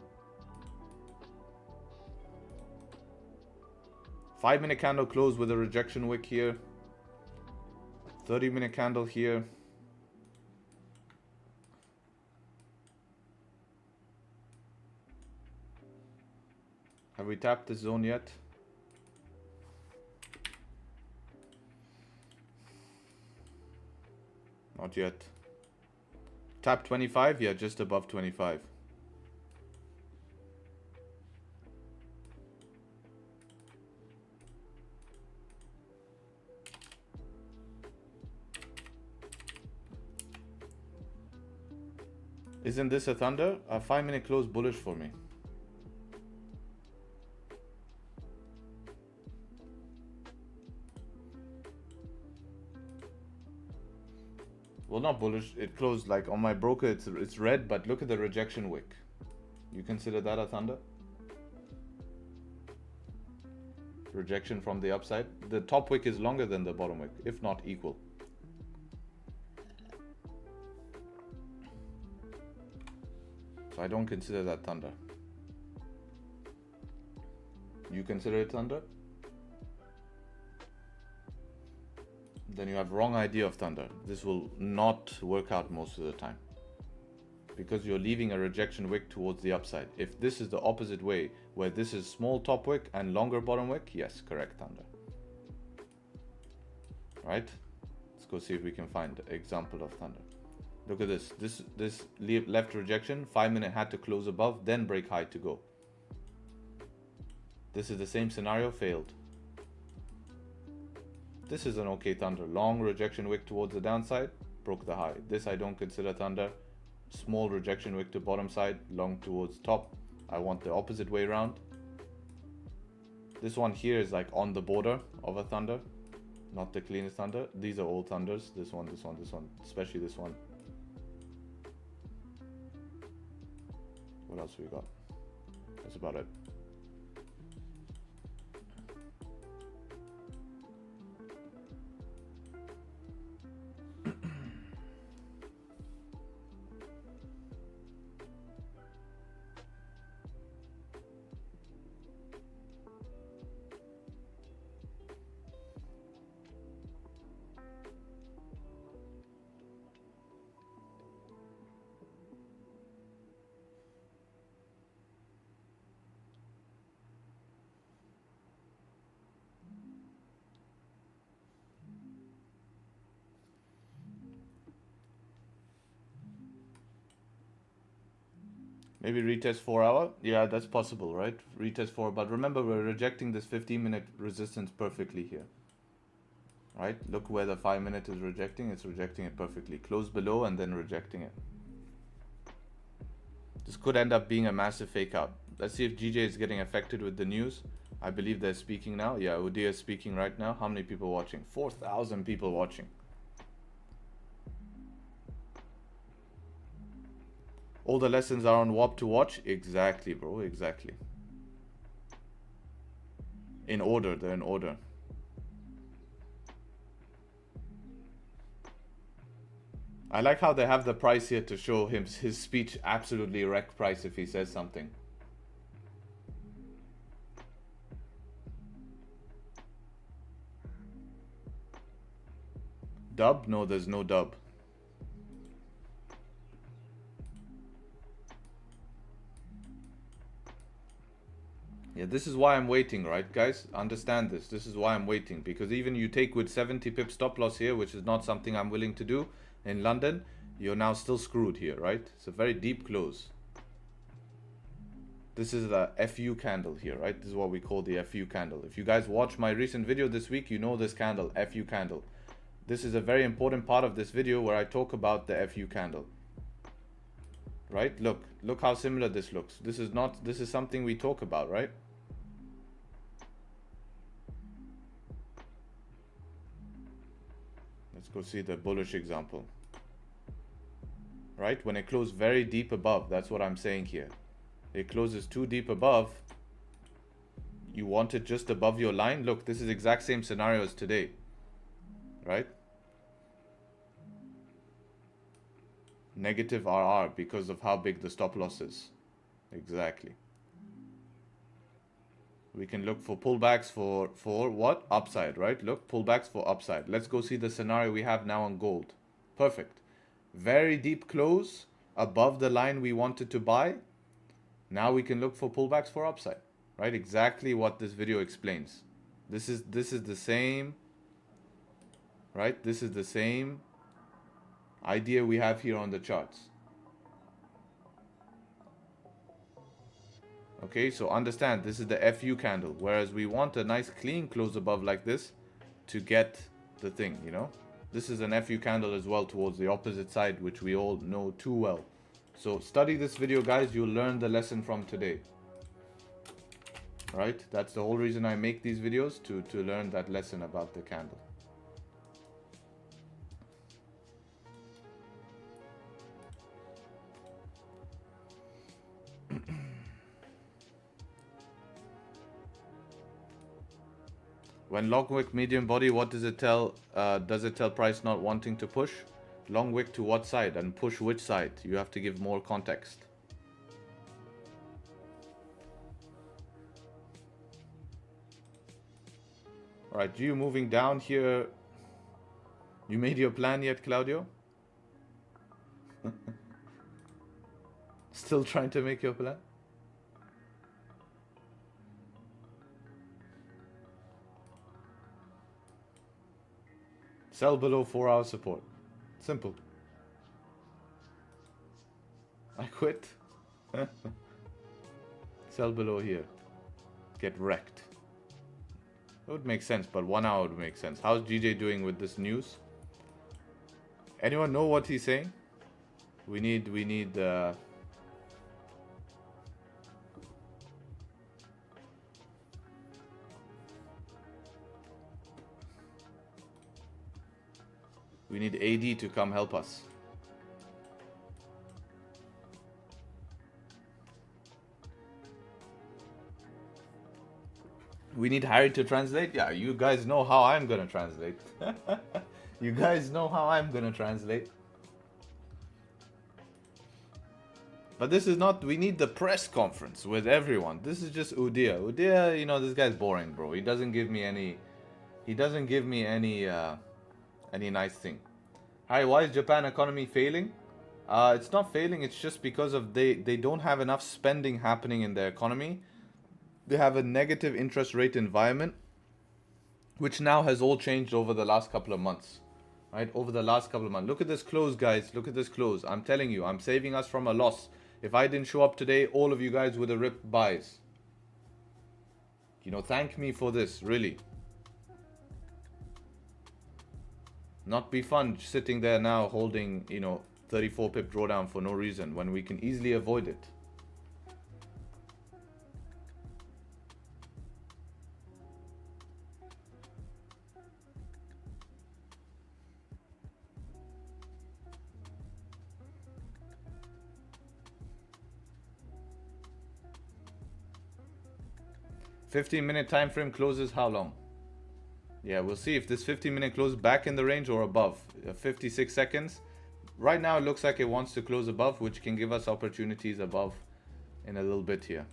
5 minute candle close with a rejection wick here. 30 minute candle here. Have we tapped this zone yet? Not yet. Tap 25? Yeah, just above 25. Isn't this a thunder? A 5 minute close bullish for me. Well, not bullish. It closed like on my broker. It's red, but look at the rejection wick. You consider that a thunder? Rejection from the upside. The top wick is longer than the bottom wick, if not equal. So I don't consider that thunder. You consider it thunder? Then you have wrong idea of thunder. This will not work out most of the time, because you're leaving a rejection wick towards the upside. If this is the opposite way, where this is small top wick and longer bottom wick, yes, correct thunder. Right? Let's go see if we can find an example of thunder. Look at this. This left rejection, 5 minute had to close above, then break high to go. This is the same scenario, failed. This is an okay thunder. Long rejection wick towards the downside, broke the high. This I don't consider thunder. Small rejection wick to bottom side, long towards top. I want the opposite way around. This one here is like on the border of a thunder, not the cleanest thunder. These are all thunders. This one, this one, this one, especially this one. What else we got? That's about it. Maybe retest 4 hour. Yeah, that's possible, right? Retest 4, but remember we're rejecting this 15-minute resistance perfectly here. Right? Look where the 5 minute is rejecting. It's rejecting it perfectly. Close below and then rejecting it. This could end up being a massive fake out. Let's see if GJ is getting affected with the news. I believe they're speaking now. Yeah, Udia is speaking right now. How many people watching? 4,000 people watching. All the lessons are on WAP to watch. Exactly, bro. Exactly. In order. They're in order. I like how they have the price here to show him his speech absolutely wreck price if he says something. Dub? No, there's no dub. Yeah, this is why I'm waiting, right, guys? Understand this. This is why I'm waiting. Because even you take with 70 pip stop loss here, which is not something I'm willing to do in London, you're now still screwed here, right? It's a very deep close. This is the FU candle here, right? This is what we call the FU candle. If you guys watch my recent video this week, you know this candle, FU candle. This is a very important part of this video where I talk about the FU candle. Right? Look how similar this looks. This is something we talk about, right? Let's go see the bullish example. Right? When it closed very deep above, that's what I'm saying here. It closes too deep above. You want it just above your line. Look, this is exact same scenario as today. Right? Negative RR because of how big the stop loss is. Exactly. We can look for pullbacks for what? Upside, right? Look, pullbacks for upside. Let's go see the scenario we have now on gold. Perfect. Very deep close above the line we wanted to buy. Now we can look for pullbacks for upside, right? Exactly what this video explains. This is the same, right? This is the same idea we have here on the charts. Okay, so understand, this is the FU candle, whereas we want a nice clean close above like this to get the thing, you know. This is an FU candle as well towards the opposite side, which we all know too well. So study this video, guys. You'll learn the lesson from today. Right? That's the whole reason I make these videos, to learn that lesson about the candle. When long wick medium body, what does it tell? Does it tell price not wanting to push? Long wick to what side and push which side? You have to give more context. Alright, you moving down here. You made your plan yet, Claudio? Still trying to make your plan? Sell below 4-hour support. Simple. I quit. Sell below here. Get wrecked. That would make sense, but 1 hour would make sense. How's GJ doing with this news? Anyone know what he's saying? We need AD to come help us. We need Harry to translate? Yeah, you guys know how I'm gonna translate. You guys know how I'm gonna translate. But this is not, we need the press conference with everyone. This is just Udia. Udia, you know, this guy's boring, bro. He doesn't give me any nice thing. Hi, why is Japan economy failing? It's not failing, it's just because of they don't have enough spending happening in their economy. They have a negative interest rate environment, which now has all changed over the last couple of months. Right? Over the last couple of months. Look at this close, guys. Look at this close. I'm telling you, I'm saving us from a loss. If I didn't show up today, all of you guys would have ripped buys. You know, thank me for this, really. Not be fun sitting there now holding, you know, 34 pip drawdown for no reason when we can easily avoid it. $15-minute time frame closes how long? Yeah, we'll see if this 15-minute closes back in the range or above. 56 seconds. Right now it looks like it wants to close above, which can give us opportunities above in a little bit here.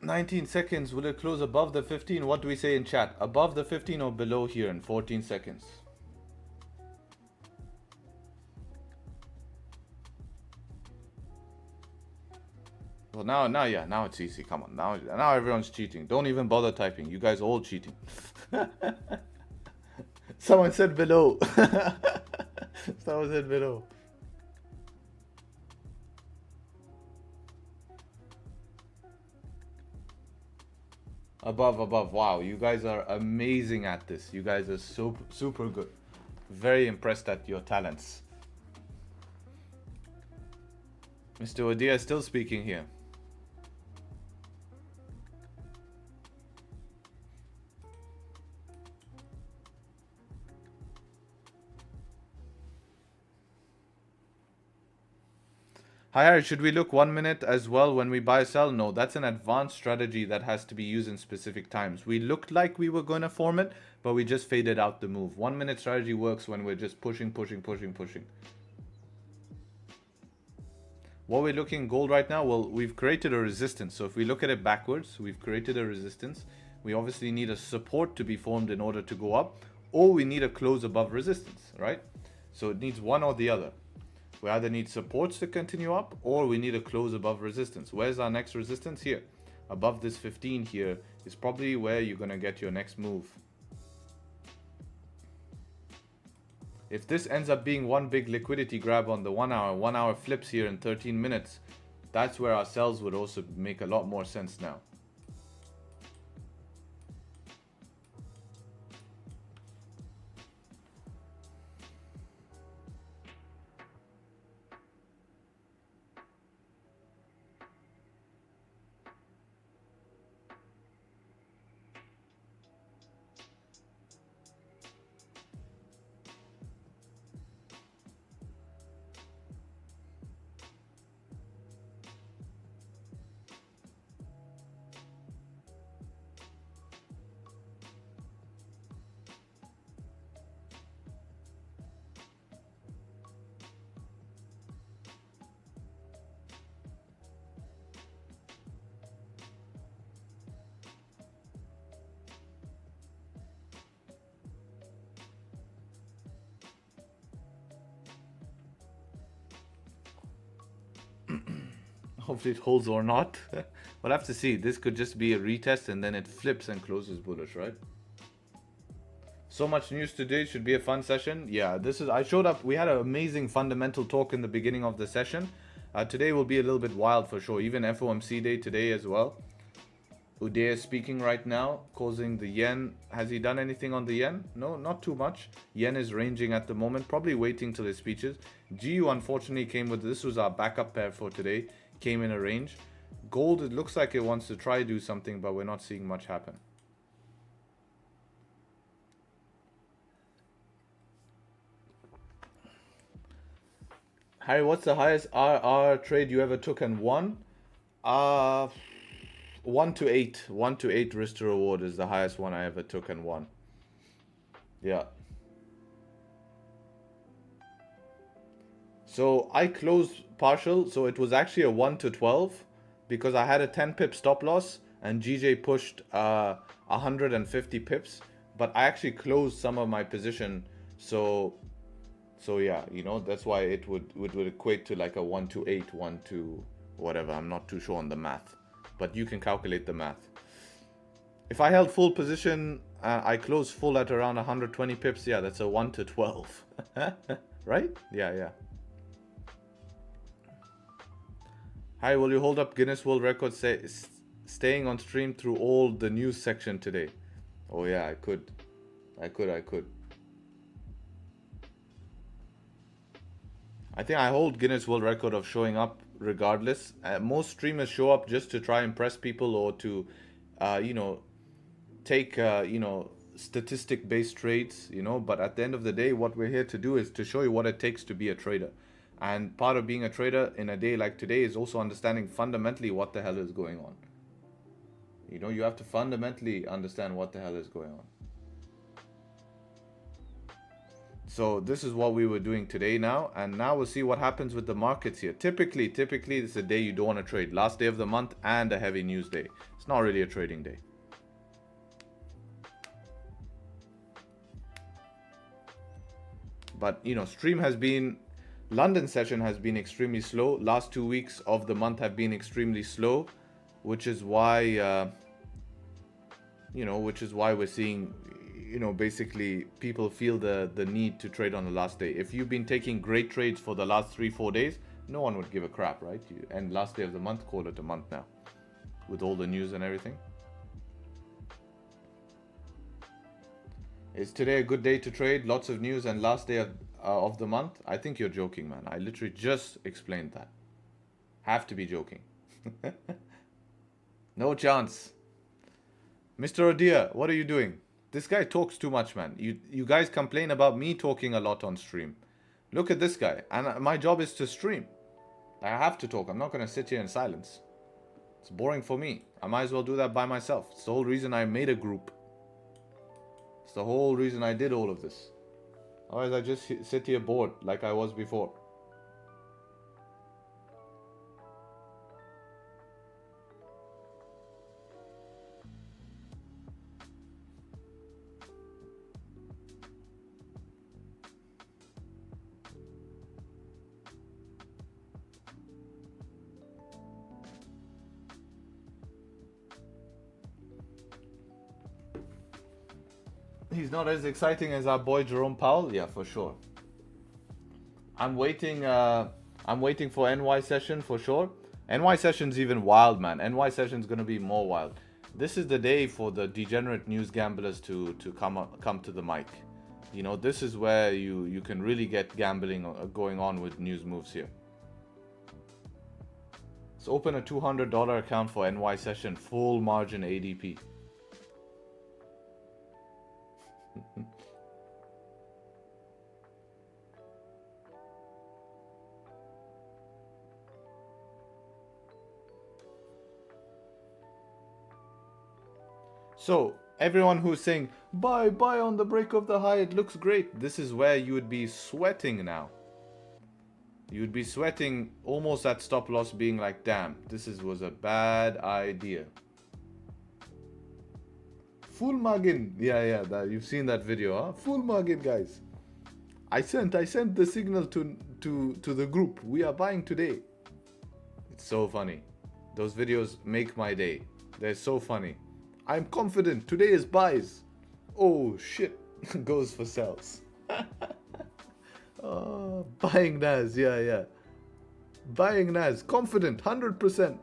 $19 seconds. Will it close above the 15? What do we say in chat? Above the 15 or below here in 14 seconds? Well, now it's easy. Come on, now everyone's cheating. Don't even bother typing. You guys are all cheating. Someone said below. Someone said below. Above. Wow, you guys are amazing at this. You guys are so super good. Very impressed at your talents. Mr. Odia is still speaking here. Hi Harry, should we look 1 minute as well when we buy or sell? No, that's an advanced strategy that has to be used in specific times. We looked like we were going to form it, but we just faded out the move. 1 minute strategy works when we're just pushing. What we're looking gold right now, well, we've created a resistance. So if we look at it backwards, we've created a resistance. We obviously need a support to be formed in order to go up, or we need a close above resistance, right? So it needs one or the other. We either need supports to continue up, or we need a close above resistance. Where's our next resistance? Here. Above this 15 here is probably where you're going to get your next move. If this ends up being one big liquidity grab on the 1 hour, 1 hour flips here in 13 minutes, that's where our sells would also make a lot more sense now. Hopefully it holds or not. We'll have to see. This could just be a retest and then it flips and closes bullish, right? So much news today. Should be a fun session. Yeah, I showed up. We had an amazing fundamental talk in the beginning of the session. Today will be a little bit wild for sure. Even FOMC day today as well. Uday is speaking right now, causing the yen. Has he done anything on the yen? No, not too much. Yen is ranging at the moment, probably waiting till his speeches. GU unfortunately came with, this was our backup pair for today, came in a range. Gold, it looks like it wants to try do something, but we're not seeing much happen. Harry, what's the highest RR trade you ever took and won? 1 to 8. 1 to 8 risk to reward is the highest one I ever took and won. Yeah. So I closed partial, so it was actually a 1 to 12 because I had a 10 pip stop loss and GJ pushed 150 pips, but I actually closed some of my position. So yeah, you know, that's why it would equate to like a 1 to 8, 1 to whatever. I'm not too sure on the math, but you can calculate the math. If I held full position, I closed full at around 120 pips. Yeah, that's a 1 to 12. Right? Yeah. Hi, will you hold up Guinness World Record staying on stream through all the news section today? Oh yeah, I could. I think I hold Guinness World Record of showing up regardless. Most streamers show up just to try and impress people or to, you know, take, you know, statistic-based trades, you know. But at the end of the day, what we're here to do is to show you what it takes to be a trader. And part of being a trader in a day like today is also understanding fundamentally what the hell is going on. You know, you have to fundamentally understand what the hell is going on. So this is what we were doing today now, and now we'll see what happens with the markets here. Typically this is a day you don't want to trade. Last day of the month and a heavy news day. It's not really a trading day. But you know, London session has been extremely slow. Last 2 weeks of the month have been extremely slow, which is why we're seeing, you know, basically people feel the need to trade on the last day. If you've been taking great trades for the last 3-4 days, no one would give a crap, right? And last day of the month, call it a month now with all the news and everything. Is today a good day to trade? Lots of news and last day of the month? I think you're joking, man. I literally just explained that. Have to be joking. No chance. Mr. Odia, what are you doing? This guy talks too much, man. You guys complain about me talking a lot on stream. Look at this guy. And my job is to stream. I have to talk. I'm not going to sit here in silence. It's boring for me. I might as well do that by myself. It's the whole reason I made a group. It's the whole reason I did all of this. Otherwise, I just sit here bored like I was before. He's not as exciting as our boy Jerome Powell. Yeah, for sure. I'm waiting for NY session for sure. NY session's even wild, man. NY session's gonna be more wild. This is the day for the degenerate news gamblers to come to the mic. You know, this is where you can really get gambling going on with news moves here. So open a $200 account for NY session, full margin ADP. So everyone who's saying buy on the break of the high, it looks great, this is where you would be sweating now. You would be sweating almost at stop loss, being like, damn, was a bad idea. Full margin. Yeah, you've seen that video, huh? Full margin, guys. I sent the signal to the group. We are buying today. It's so funny. Those videos make my day. They're so funny. I'm confident. Today is buys. Oh shit. Goes for sells. Oh, buying Nas. Yeah. Buying Nas. Confident. 100%.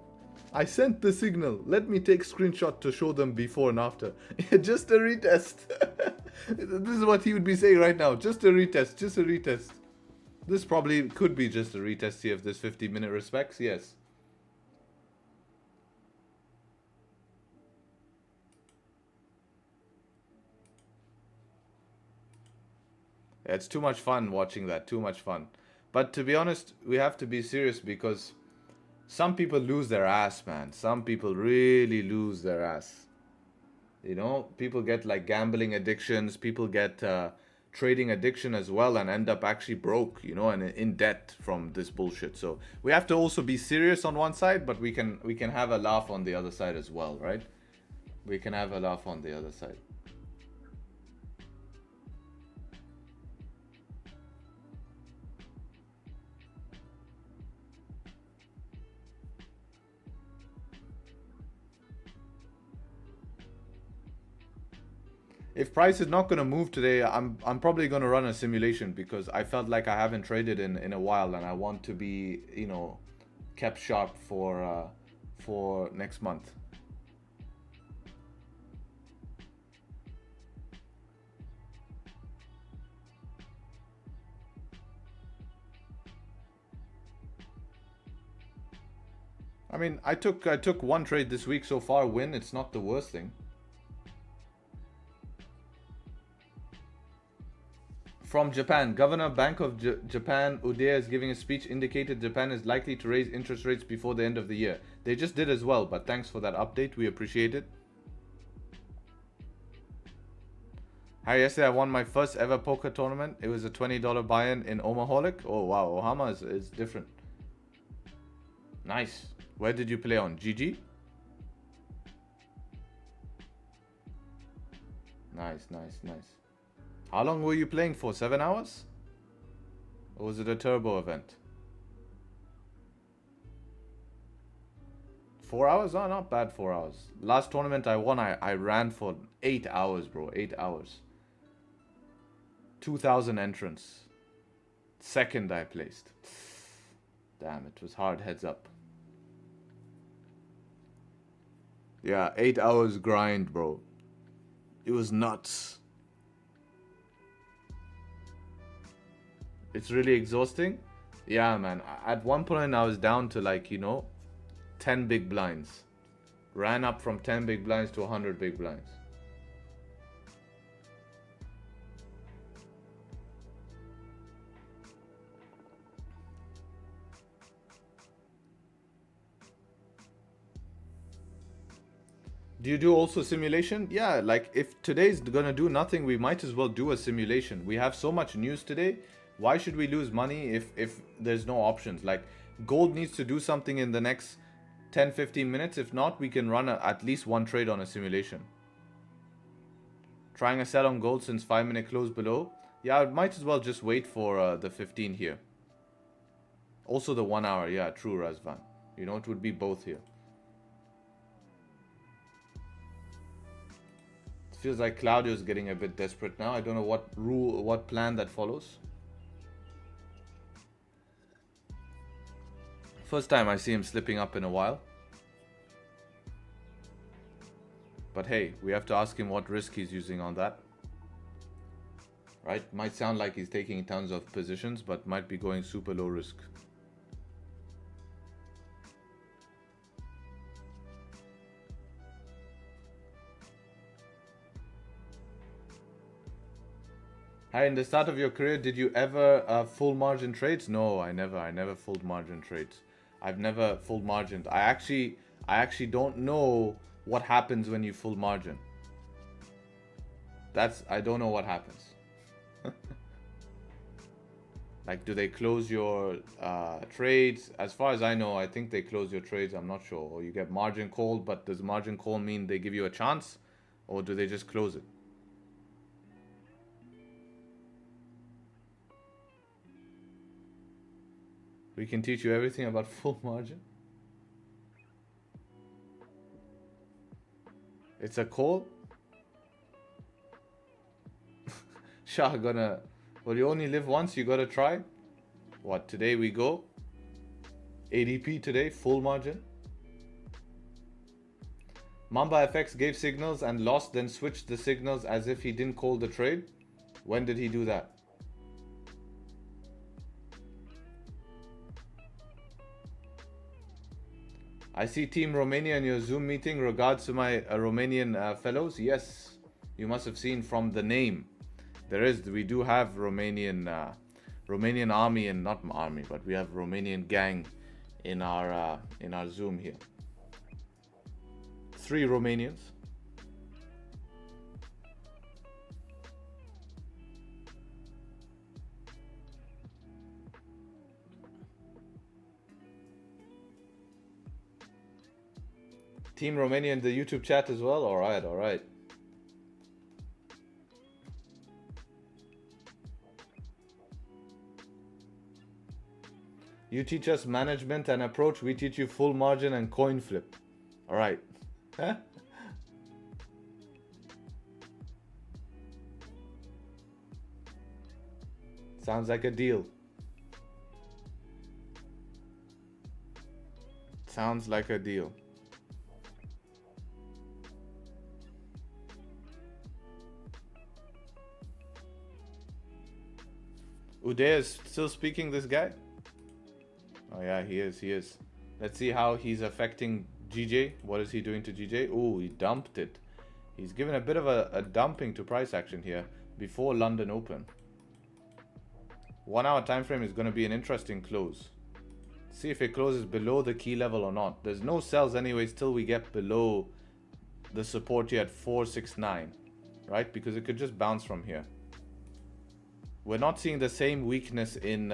I sent the signal. Let me take screenshot to show them before and after. Just a retest. This is what he would be saying right now. Just a retest. Just a retest. This probably could be just a retest here of this 50-minute respects. Yes. It's too much fun watching that. Too much fun. But to be honest, we have to be serious because some people lose their ass, man. Some people really lose their ass. You know, people get like gambling addictions. People get trading addiction as well and end up actually broke, you know, and in debt from this bullshit. So we have to also be serious on one side, but we can have a laugh on the other side as well, right? We can have a laugh on the other side. If price is not going to move today, I'm probably going to run a simulation because I felt like I haven't traded in a while and I want to be, you know, kept sharp for next month. I mean, I took one trade this week so far, win. It's not the worst thing. From Japan, Governor Bank of Japan Uday is giving a speech indicated Japan is likely to raise interest rates before the end of the year. They just did as well, but thanks for that update. We appreciate it. Hi, yesterday I won my first ever poker tournament. It was a $20 buy-in in Omaholic. Oh wow, Ohama is different. Nice. Where did you play on? GG? Nice. How long were you playing for? 7 hours? Or was it a turbo event? 4 hours? Oh, not bad, 4 hours. Last tournament I won, I ran for 8 hours, bro. 8 hours. 2,000 entrants. Second I placed. Damn, it was hard, heads up. Yeah, 8 hours grind, bro. It was nuts. It's really exhausting. Yeah, man. At one point I was down to like, you know, 10 big blinds. Ran up from 10 big blinds to 100 big blinds. Do you do also simulation? Yeah, like if today's gonna do nothing, we might as well do a simulation. We have so much news today. Why should we lose money if there's no options? Like gold needs to do something in the next 10-15 minutes. If not, we can run at least one trade on a simulation. Trying a sell on gold since 5-minute close below. Yeah, I might as well just wait for the 15 here. Also the 1 hour. Yeah, true, Razvan. You know, it would be both here. It feels like Claudio's getting a bit desperate now. I don't know what plan that follows. First time I see him slipping up in a while. But hey, we have to ask him what risk he's using on that. Right? Might sound like he's taking tons of positions, but might be going super low risk. Hi, in the start of your career, did you ever full margin trades? No, I never full margin trades. I've never full margined. I actually don't know what happens when you full margin. I don't know what happens. Like, do they close your trades? As far as I know, I think they close your trades. I'm not sure. Or you get margin called, but does margin call mean they give you a chance? Or do they just close it? We can teach you everything about full margin. It's a call. Shah gonna... Well, you only live once, you gotta try. What, today we go? ADP today, full margin. Mamba FX gave signals and lost, then switched the signals as if he didn't call the trade. When did he do that? I see Team Romania in your Zoom meeting. Regards to my Romanian fellows. Yes, you must have seen from the name. We do have Romanian army, and not army, but we have Romanian gang in our Zoom here. 3 Romanians. Team Romania in the YouTube chat as well. All right, all right. You teach us management and approach. We teach you full margin and coin flip. All right. Sounds like a deal. Sounds like a deal. Uday is still speaking, this guy? Oh yeah, he is. Let's see how he's affecting GJ. What is he doing to GJ? Oh, he dumped it. He's given a bit of a dumping to price action here before London Open. 1 hour time frame is going to be an interesting close. See if it closes below the key level or not. There's no sells anyways till we get below the support here at 469, right? Because it could just bounce from here. We're not seeing the same weakness in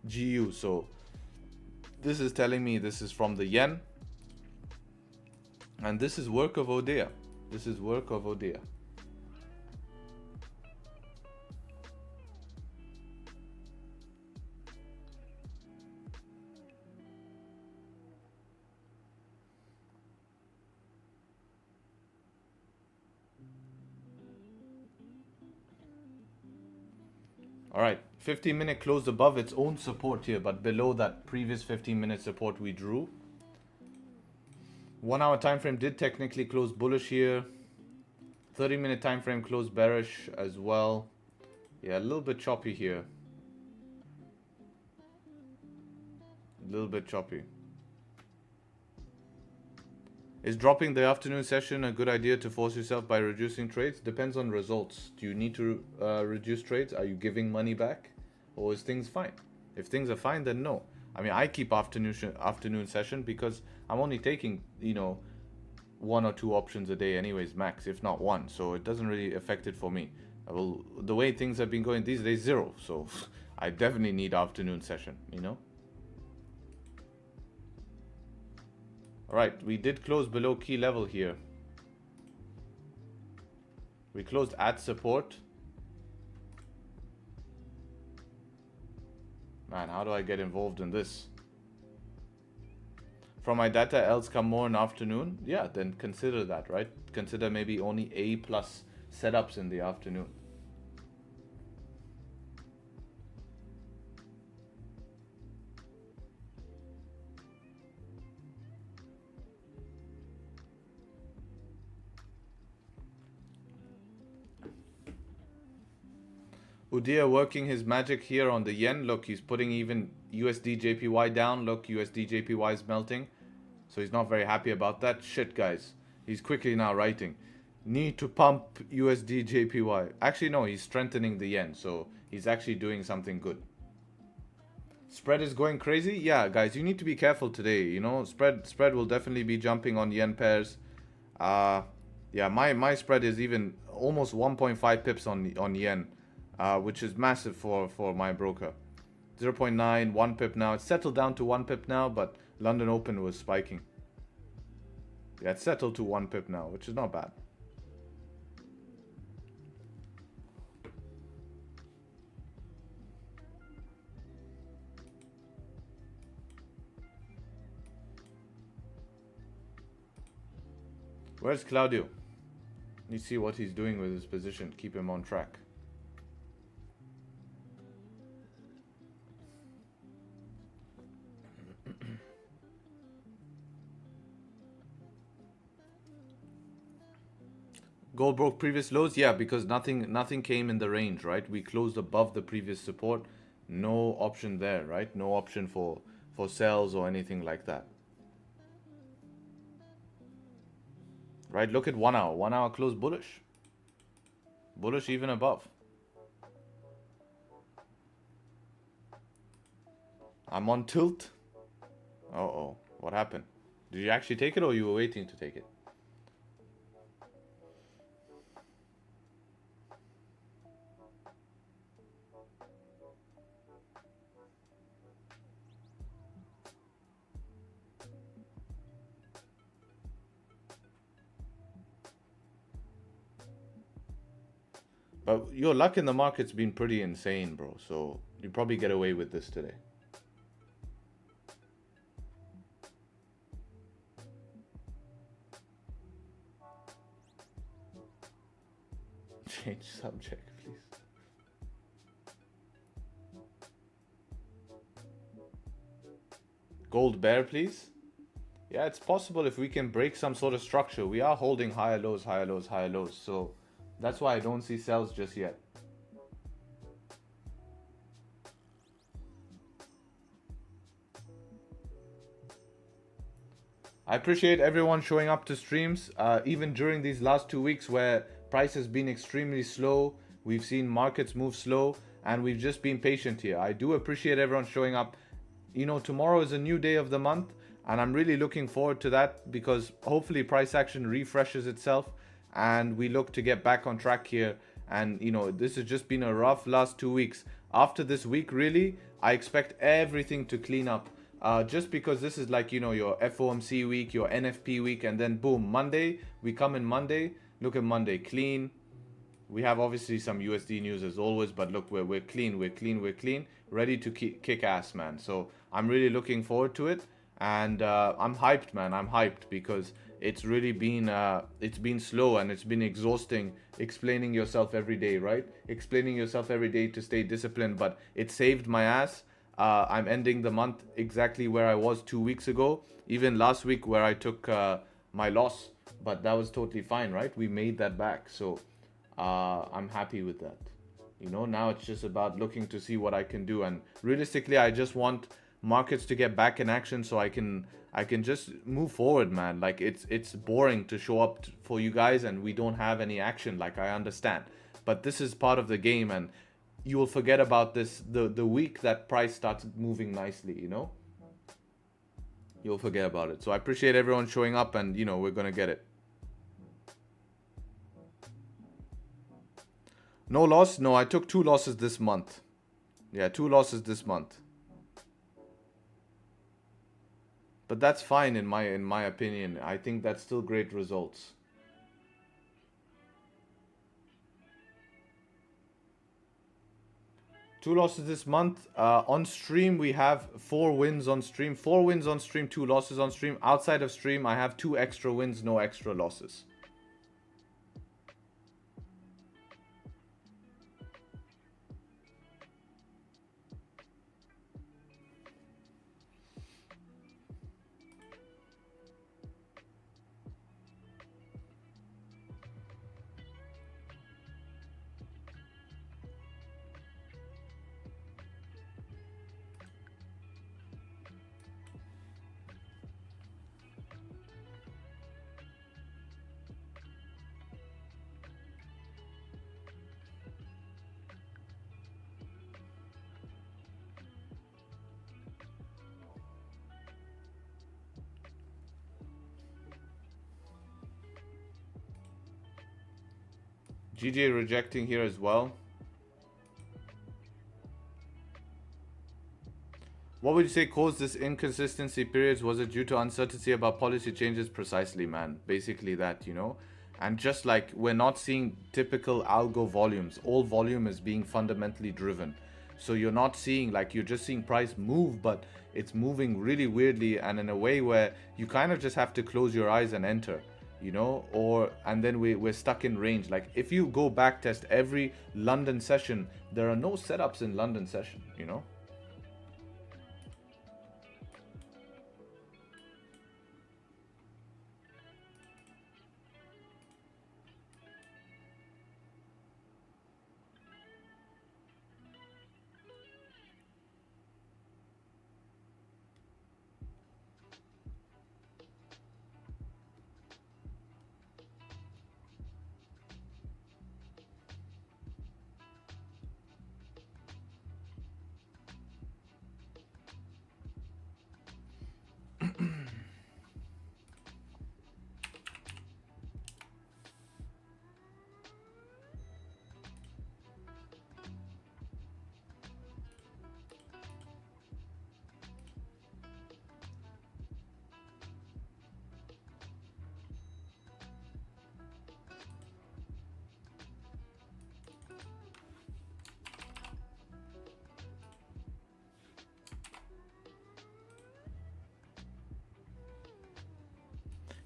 GU, so this is telling me this is from the yen, and this is work of Odea. This is work of Odea. All right, 15-minute closed above its own support here, but below that previous 15-minute support we drew. 1 hour time frame did technically close bullish here. 30-minute time frame closed bearish as well. Yeah, a little bit choppy here. A little bit choppy. Is dropping the afternoon session a good idea to force yourself by reducing trades? Depends on results. Do you need to reduce trades? Are you giving money back? Or is things fine? If things are fine, then no. I mean, I keep afternoon session because I'm only taking, 1 or 2 options a day anyways, max, if not 1. So it doesn't really affect it for me. Well, the way things have been going these days, 0. So I definitely need afternoon session, Alright, we did close below key level here. We closed at support. Man, how do I get involved in this? From my data, else come more in afternoon? Yeah, then consider that, right? Consider maybe only A+ setups in the afternoon. Udia working his magic here on the yen. Look, he's putting even USD JPY down. Look, USD JPY is melting. So he's not very happy about that. Shit, guys. He's quickly now writing. Need to pump USD JPY. Actually, no, he's strengthening the yen. So he's actually doing something good. Spread is going crazy. Yeah, guys, you need to be careful today. Spread will definitely be jumping on yen pairs. Yeah, my spread is even almost 1.5 pips on yen. Which is massive for my broker. 0.9, 1 pip now. It's settled down to 1 pip now, but London Open was spiking. Yeah, it's settled to 1 pip now, which is not bad. Where's Claudio? You see what he's doing with his position. Keep him on track. Gold broke previous lows, yeah, because nothing came in the range, right? We closed above the previous support. No option there, right? No option for sells or anything like that. Right, look at 1 hour. 1 hour closed bullish. Bullish even above. I'm on tilt. Uh-oh, what happened? Did you actually take it or you were waiting to take it? But your luck in the market's been pretty insane, bro. So you probably get away with this today. Change subject, please. Gold bear, please. Yeah, it's possible if we can break some sort of structure. We are holding higher lows, higher lows, higher lows. So that's why I don't see sells just yet. I appreciate everyone showing up to streams, even during these last 2 weeks where price has been extremely slow. We've seen markets move slow and we've just been patient here. I do appreciate everyone showing up. You know, tomorrow is a new day of the month and I'm really looking forward to that because hopefully price action refreshes itself and we look to get back on track here. And you know, this has just been a rough last 2 weeks. After this week, really, I expect everything to clean up. Just because this is like, you know, your FOMC week, your NFP week, and then boom, Monday, we come in Monday. Look at Monday, clean. We have obviously some USD news as always, but look, we're clean, ready to kick ass, man. So I'm really looking forward to it, and I'm hyped, man. I'm hyped because it's really been it's been slow and it's been exhausting explaining yourself every day, right? Explaining yourself every day to stay disciplined, but it saved my ass. I'm ending the month exactly where I was 2 weeks ago, even last week where I took my loss, but that was totally fine, right? We made that back, so I'm happy with that. You know, now it's just about looking to see what I can do, and realistically, I just want markets to get back in action so I can just move forward, man. Like it's boring to show up for you guys and we don't have any action. Like I understand, but this is part of the game, and you will forget about this the week that price starts moving nicely, you know? You'll forget about it. So I appreciate everyone showing up and, you know, we're going to get it. No loss? No, I took 2 losses this month. Yeah, 2 losses this month. But that's fine in my opinion. I think that's still great results. Two losses this month. On stream, we have 4 wins on stream. 4 wins on stream, 2 losses on stream. Outside of stream, I have 2 extra wins, no extra losses. GJ rejecting here as well. What would you say caused this inconsistency periods? Was it due to uncertainty about policy changes? Precisely, man. Basically that, you know. And just like we're not seeing typical algo volumes. All volume is being fundamentally driven. So you're not seeing, like, you're just seeing price move, but it's moving really weirdly and in a way where you kind of just have to close your eyes and enter. you know, or and then we're stuck in range. Like if you go back test every London session, there are no setups in London session, you know.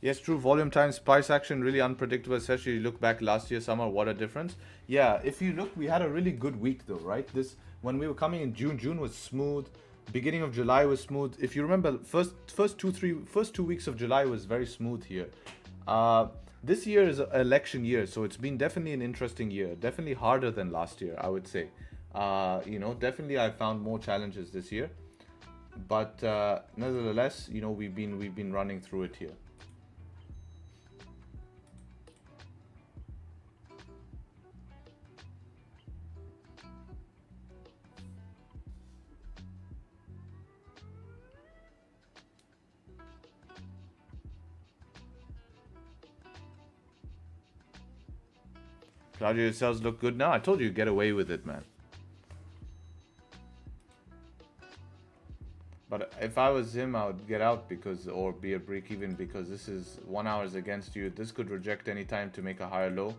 Yes, true. Volume times price action really unpredictable, especially you look back last year summer. What a difference! Yeah, if you look, we had a really good week though, right? This when we were coming in June was smooth. Beginning of July was smooth. If you remember, first 2 weeks of July was very smooth here. This year is an election year, so it's been definitely an interesting year. Definitely harder than last year, I would say. You know, definitely I found more challenges this year, but nevertheless, you know, we've been running through it here. Claudio, your sales look good now. I told you, get away with it, man. But if I was him, I would get out because, or be a break even, because this is 1 hour against you. This could reject any time to make a higher low.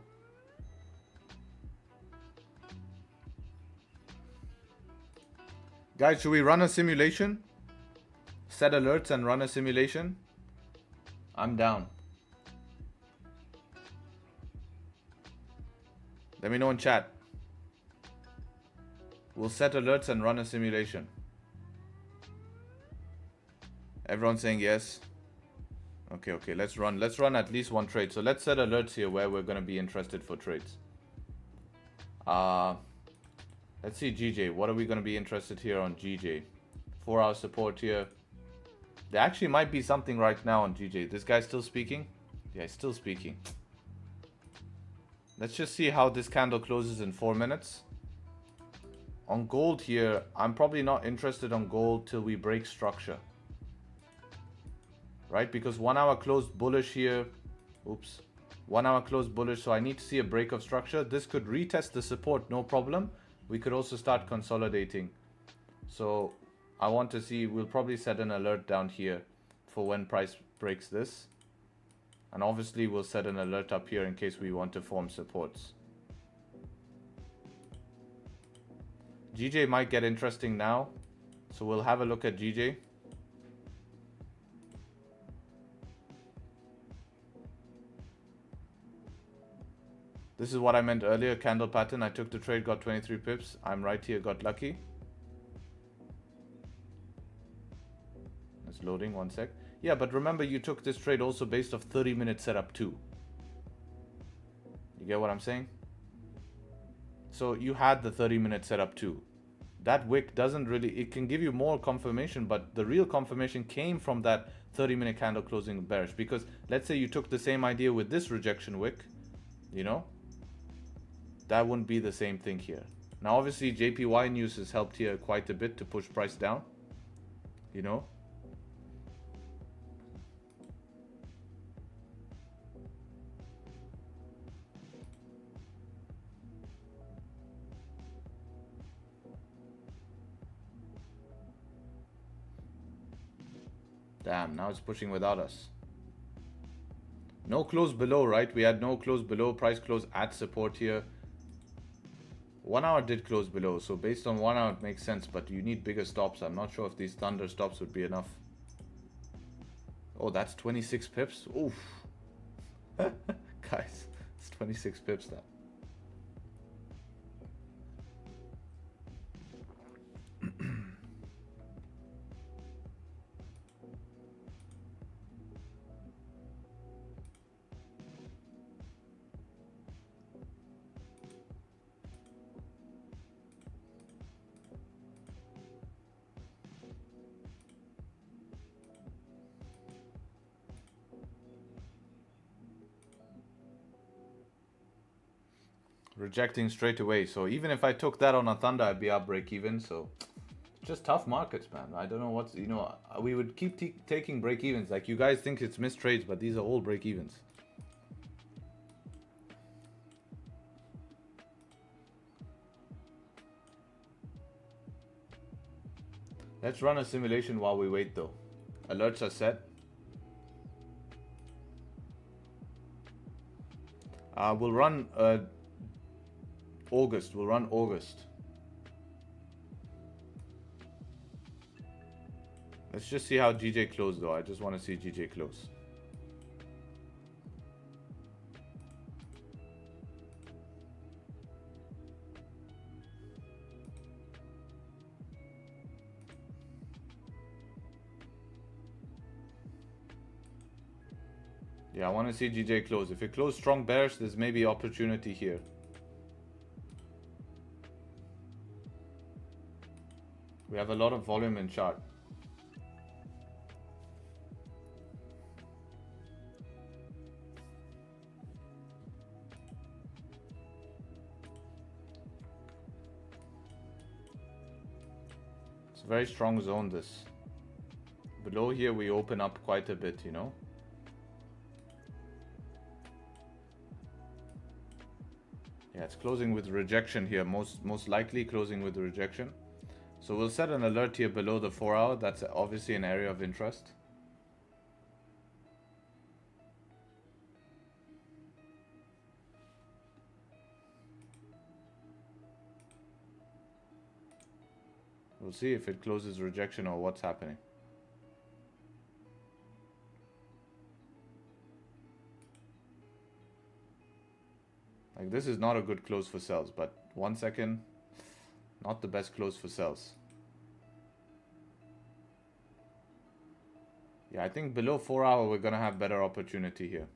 Guys, should we run a simulation? Set alerts and run a simulation? I'm down. Let me know in chat. We'll set alerts and run a simulation. Everyone's saying yes. Okay, let's run at least one trade. So let's set alerts here where we're going to be interested for trades. Let's see GJ. What are we going to be interested here on GJ? 4 hour support here. There actually might be something right now on GJ. This guy's still speaking? Yeah, he's still speaking. Let's just see how this candle closes in 4 minutes. On gold here, I'm probably not interested on gold till we break structure. Right? Because 1 hour closed bullish here. Oops. 1 hour closed bullish, so I need to see a break of structure. This could retest the support, no problem. We could also start consolidating. So I want to see, we'll probably set an alert down here for when price breaks this. And obviously we'll set an alert up here in case we want to form supports. GJ might get interesting now. So we'll have a look at GJ. This is what I meant earlier, candle pattern. I took the trade, got 23 pips. I'm right here, got lucky. It's loading, 1 sec. Yeah, but remember you took this trade also based off 30-minute setup too. You get what I'm saying? So you had the 30-minute setup too. That wick doesn't really, it can give you more confirmation, but the real confirmation came from that 30-minute candle closing bearish. Because let's say you took the same idea with this rejection wick, you know, that wouldn't be the same thing here. Now obviously JPY news has helped here quite a bit to push price down, you know. Damn, now it's pushing without us. No close below, right? We had no close below, price close at support here. 1 hour did close below, so based on 1 hour it makes sense, but you need bigger stops. I'm not sure if these thunder stops would be enough. Oh, that's 26 pips. Oof. Guys, it's 26 pips now. Rejecting straight away. So even if I took that on a Thunder, I'd be up break even. So just tough markets, man. I don't know what's, you know, we would keep taking break evens. Like you guys think it's missed trades, but these are all break evens. Let's run a simulation while we wait though. Alerts are set. We'll run August. We'll run August. Let's just see how GJ closed though. I just want to see GJ close. Yeah, I want to see GJ close. If it closed strong bearish, there's maybe opportunity here. We have a lot of volume in chart. It's a very strong zone this. Below here we open up quite a bit, you know. Yeah, it's closing with rejection here, most likely closing with rejection. So we'll set an alert here below the 4 hour. That's obviously an area of interest. We'll see if it closes rejection or what's happening. Like this is not a good close for sells, but 1 second, not the best close for sells. Yeah, I think below 4 hour we're gonna have better opportunity here.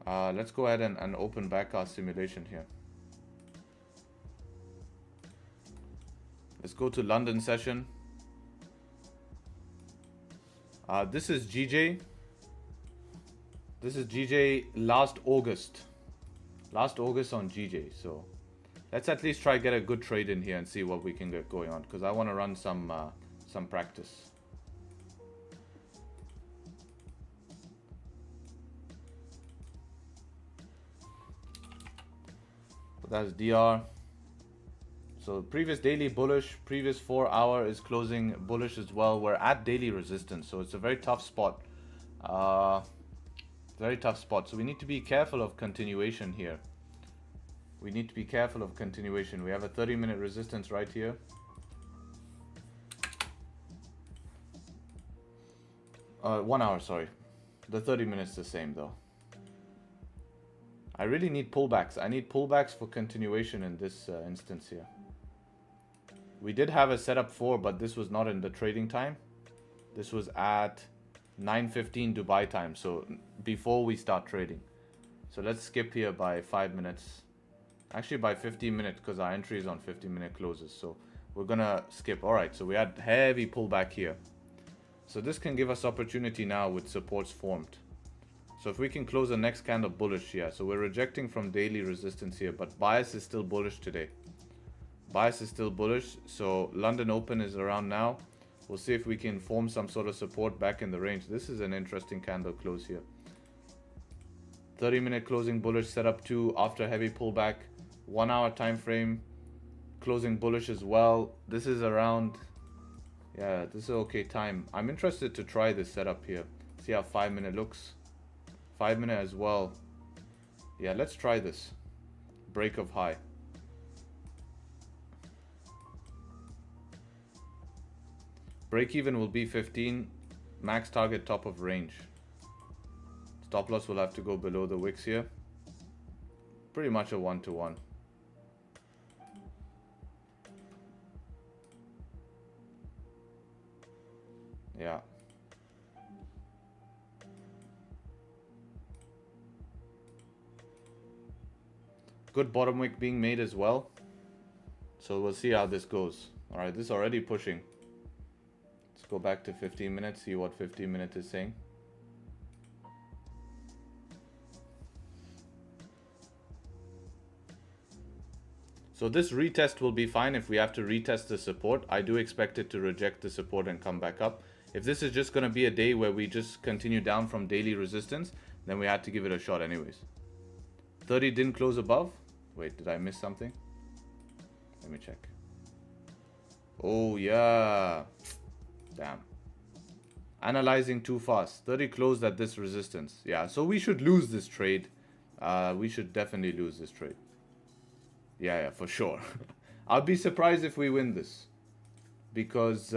Let's go ahead and open back our simulation here. Let's go to London session. This is GJ. This is GJ last August. Last August on GJ. So let's at least try get a good trade in here and see what we can get going on, because I want to run some practice. But that's DR. So previous daily bullish, previous 4 hour is closing bullish as well. We're at daily resistance, so it's a very tough spot. Very tough spot. So we need to be careful of continuation here. We need to be careful of continuation. We have a 30-minute resistance right here. 1 hour, sorry. The 30 minutes the same though. I really need pullbacks. I need pullbacks for continuation in this instance here. We did have a setup for, but this was not in the trading time. This was at 9:15 Dubai time, so before we start trading. So let's skip here by 5 minutes. Actually by 15 minutes, because our entry is on 15-minute closes. So we're gonna skip. Alright, so we had heavy pullback here. So this can give us opportunity now with supports formed. So if we can close the next candle bullish here. So we're rejecting from daily resistance here, but bias is still bullish today. Bias is still bullish, so London open is around now. We'll see if we can form some sort of support back in the range. This is an interesting candle close here. 30-minute closing bullish, setup 2 after heavy pullback. 1 hour time frame closing bullish as well. This is around, yeah, this is okay time. I'm interested to try this setup here. See how 5 minute looks. 5 minute as well. Yeah, let's try this. Break of high. Break even will be 15. Max target top of range. Stop loss will have to go below the wicks here. Pretty much a 1-to-1. Yeah. Good bottom wick being made as well. So we'll see how this goes. Alright, this is already pushing. Let's go back to 15 minutes, see what 15 minutes is saying. So this retest will be fine if we have to retest the support. I do expect it to reject the support and come back up. If this is just going to be a day where we just continue down from daily resistance, then we had to give it a shot anyways. 30 didn't close above. Wait, did I miss something? Let me check. Oh, yeah. Damn. Analyzing too fast. 30 closed at this resistance. Yeah, so we should lose this trade. We should definitely lose this trade. Yeah, for sure. I'll be surprised if we win this. Because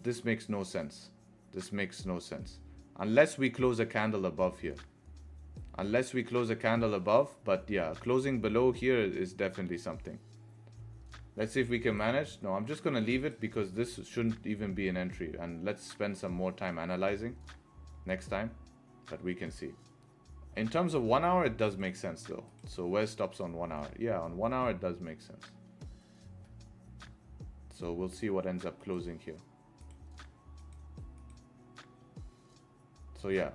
this makes no sense. This makes no sense. Unless we close a candle above here. Unless we close a candle above. But yeah, closing below here is definitely something. Let's see if we can manage. No, I'm just going to leave it because this shouldn't even be an entry. And let's spend some more time analyzing next time. But we can see. In terms of 1 hour, it does make sense though. So where stops on 1 hour? Yeah, on 1 hour, it does make sense. So we'll see what ends up closing here. So yeah.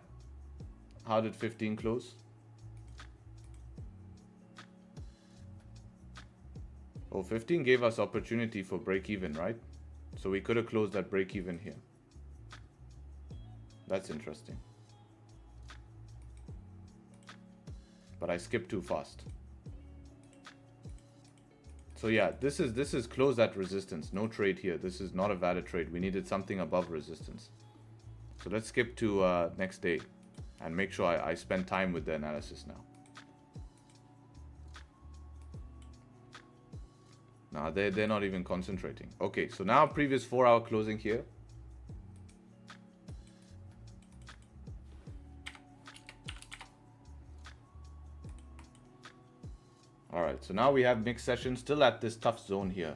How did 15 close? Oh, 15 gave us opportunity for break even, right? So we could have closed that break even here. That's interesting. But I skipped too fast. So yeah, this is close at resistance. No trade here. This is not a valid trade. We needed something above resistance. So let's skip to next day and make sure I spend time with the analysis now. Nah, they're not even concentrating. Okay, so now previous 4 hour closing here. Alright, so now we have mixed sessions still at this tough zone here.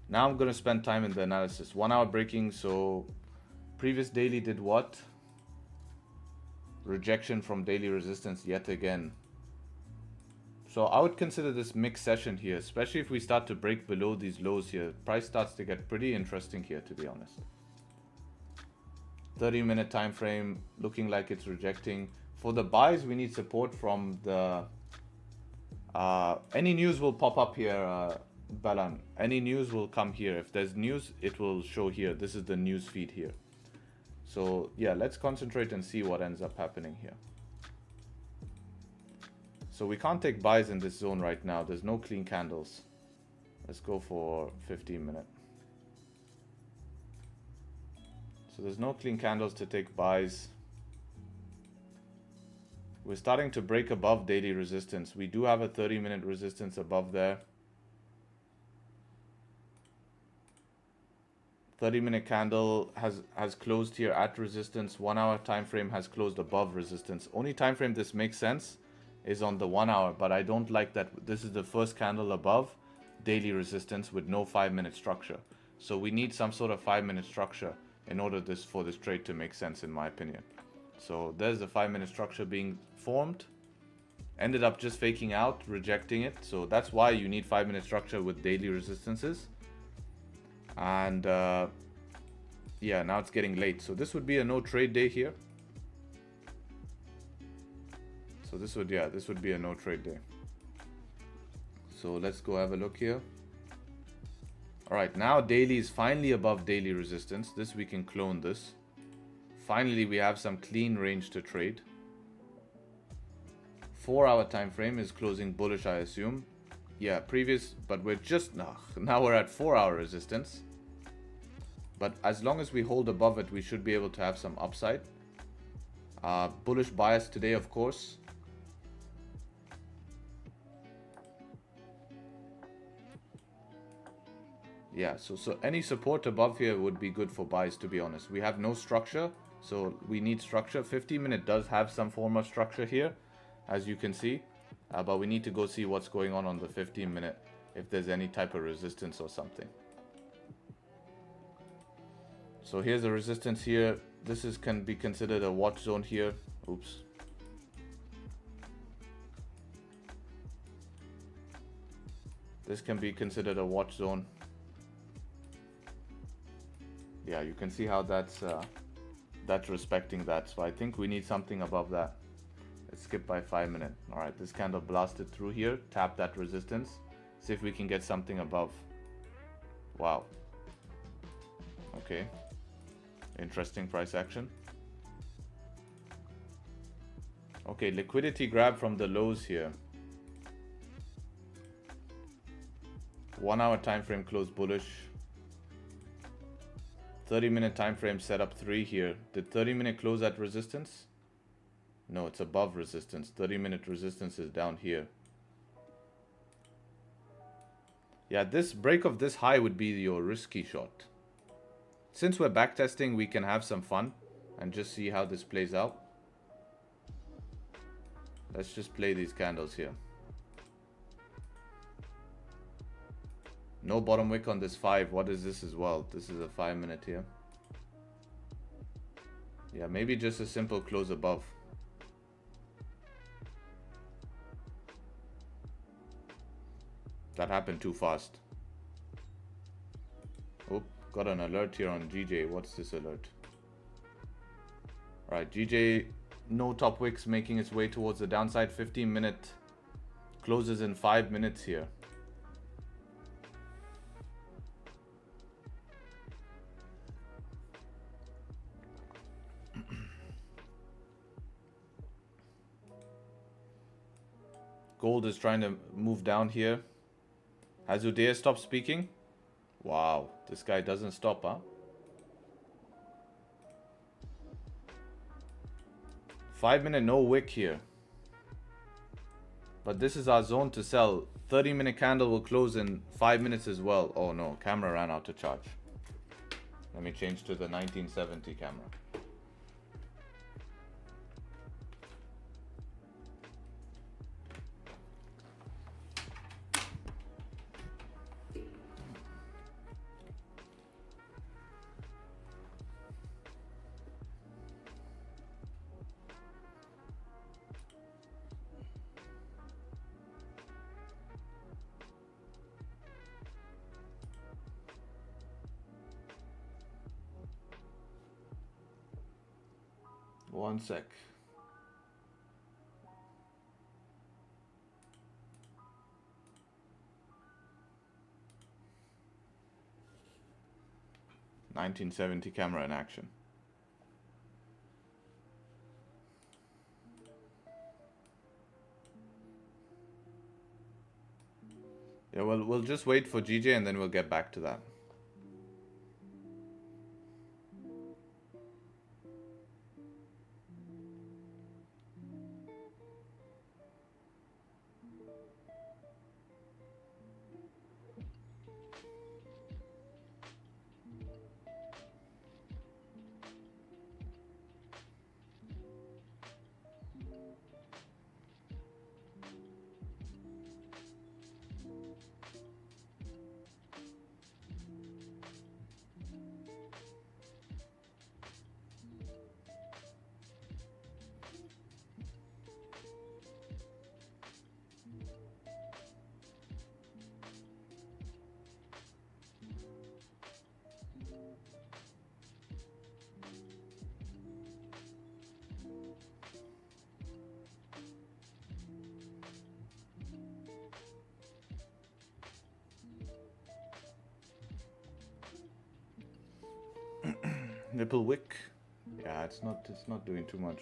Now I'm going to spend time in the analysis. 1 hour breaking, so previous daily did what? Rejection from daily resistance yet again. So I would consider this mixed session here, especially if we start to break below these lows here. Price starts to get pretty interesting here, to be honest. 30-minute time frame looking like it's rejecting. For the buys, we need support from the... any news will pop up here, Balan. Any news will come here. If there's news, it will show here. This is the news feed here. So yeah, let's concentrate and see what ends up happening here. So we can't take buys in this zone right now. There's no clean candles. Let's go for 15-minute. So there's no clean candles to take buys. We're starting to break above daily resistance. We do have a 30-minute resistance above there. 30-minute candle has closed here at resistance. 1 hour time frame has closed above resistance. Only time frame this makes sense is on the 1 hour, but I don't like that this is the first candle above daily resistance with no 5-minute structure. So we need some sort of 5-minute structure in order for this trade to make sense, in my opinion. So there's the 5-minute structure being formed. Ended up just faking out, rejecting it. So that's why you need 5-minute structure with daily resistances. And yeah, now it's getting late. So this would be a no trade day here. So this would be a no trade day. So let's go have a look here. All right, now daily is finally above daily resistance. This we can clone this. Finally, we have some clean range to trade. 4 hour time frame is closing bullish, I assume. Yeah, previous, but we're just now we're at 4 hour resistance. But as long as we hold above it, we should be able to have some upside. Bullish bias today, of course. Yeah, so any support above here would be good for buys, to be honest. We have no structure, So we need structure. 15-minute does have some form of structure here, as you can see. But we need to go see what's going on the 15-minute, if there's any type of resistance or something. So here's the resistance here. This can be considered a watch zone here. Oops. This can be considered a watch zone. Yeah, you can see how that's respecting that. So I think we need something above that. Let's skip by 5 minutes. All right, this candle blasted through here, tap that resistance. See if we can get something above. Wow. Okay. Interesting price action. Okay, liquidity grab from the lows here. 1 hour time frame close bullish. 30-minute time frame set up 3 here. Did 30-minute close at resistance? No, it's above resistance. 30-minute resistance is down here. Yeah, this break of this high would be your risky shot. Since we're backtesting, we can have some fun and just see how this plays out. Let's just play these candles here. No bottom wick on this 5. What is this as well? This is a 5-minute here. Yeah, maybe just a simple close above. That happened too fast. Oh, got an alert here on GJ. What's this alert? Right, GJ, no top wicks making its way towards the downside. 15-minute closes in 5 minutes here. Gold is trying to move down here. Has Uday stopped speaking? Wow, this guy doesn't stop, huh? 5-minute no wick here. But this is our zone to sell. 30-minute candle will close in 5 minutes as well. Oh no, camera ran out of charge. Let me change to the 1970 camera. One sec. $1970 camera in action. Yeah, well, we'll just wait for GJ and then we'll get back to that. Nipple wick. Yeah, it's not doing too much.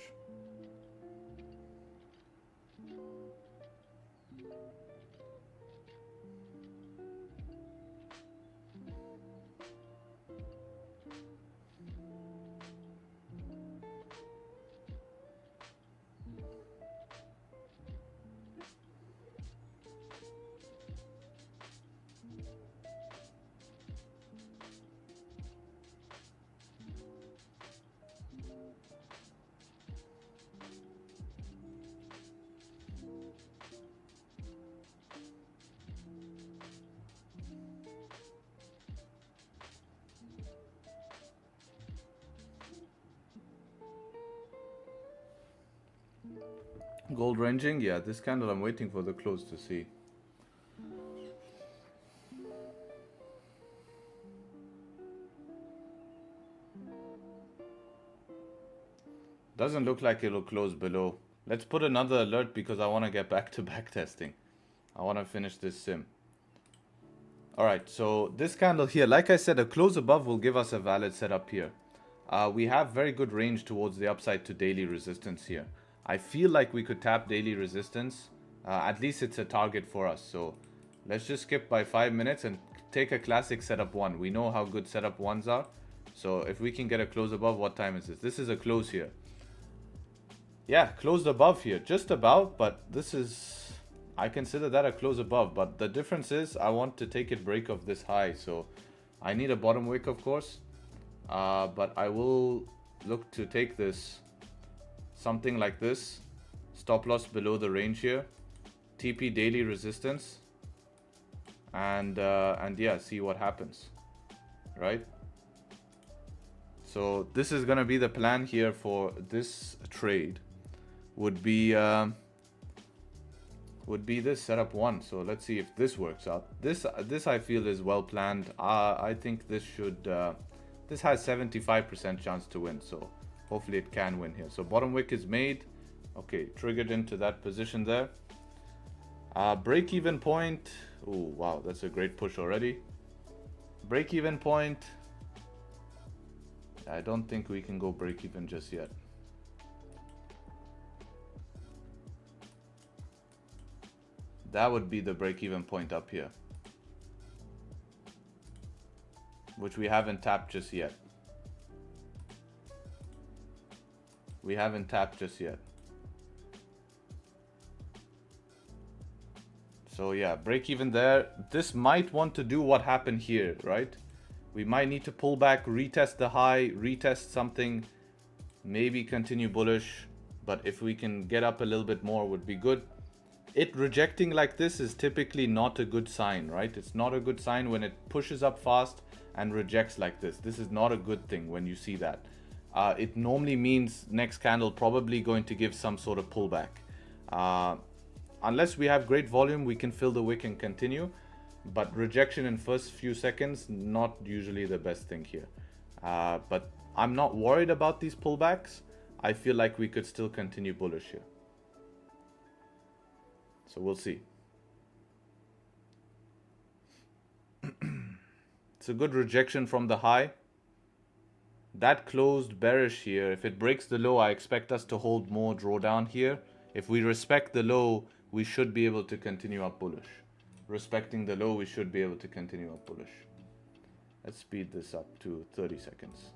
Gold ranging, yeah, this candle I'm waiting for the close to see. Doesn't look like it'll close below. Let's put another alert because I want to get back to backtesting. I want to finish this sim. Alright, so this candle here, like I said, a close above will give us a valid setup here. We have very good range towards the upside to daily resistance here. I feel like we could tap daily resistance. At least it's a target for us. So let's just skip by 5 minutes and take a classic setup 1. We know how good setup 1s are. So if we can get a close above, what time is this? This is a close here. Yeah, closed above here. Just about, but this is... I consider that a close above. But the difference is I want to take it break of this high. So I need a bottom wick, of course. But I will look to take this something like this. Stop loss below the range here. TP daily resistance. And yeah, see what happens. Right? So this is going to be the plan here for this trade. Would be this setup 1. So let's see if this works out. This I feel is well planned. I think this should... this has 75% chance to win. So hopefully it can win here. So bottom wick is made. Okay, triggered into that position there. Break even point. Oh, wow, that's a great push already. Break even point. I don't think we can go break even just yet. That would be the break even point up here, which we haven't tapped just yet. We haven't tapped just yet. So yeah, break even there. This might want to do what happened here, right? We might need to pull back, retest the high, retest something, maybe continue bullish. But if we can get up a little bit more would be good. It rejecting like this is typically not a good sign, right? It's not a good sign when it pushes up fast and rejects like this. This is not a good thing when you see that. It normally means next candle probably going to give some sort of pullback. Unless we have great volume, we can fill the wick and continue. But rejection in first few seconds, not usually the best thing here. But I'm not worried about these pullbacks. I feel like we could still continue bullish here. So we'll see. It's a good rejection from the high. That closed bearish here. If it breaks the low, I expect us to hold more drawdown here. If we respect the low, we should be able to continue up bullish. Respecting the low, we should be able to continue up bullish. Let's speed this up to 30 seconds.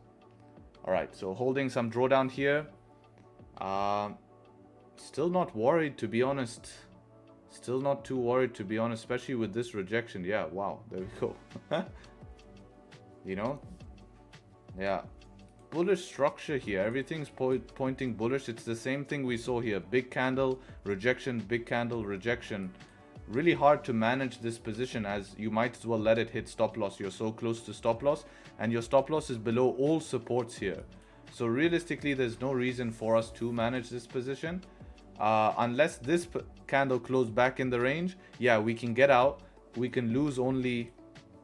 All right, so holding some drawdown here. Still not worried, to be honest. Still not too worried, to be honest, especially with this rejection. Yeah, wow, there we go. You know? Yeah. Bullish structure here. Everything's pointing bullish. It's the same thing we saw here. Big candle, rejection, big candle, rejection. Really hard to manage this position as you might as well let it hit stop loss. You're so close to stop loss and your stop loss is below all supports here. So realistically, there's no reason for us to manage this position. Unless this candle closed back in the range, yeah, we can get out. We can lose only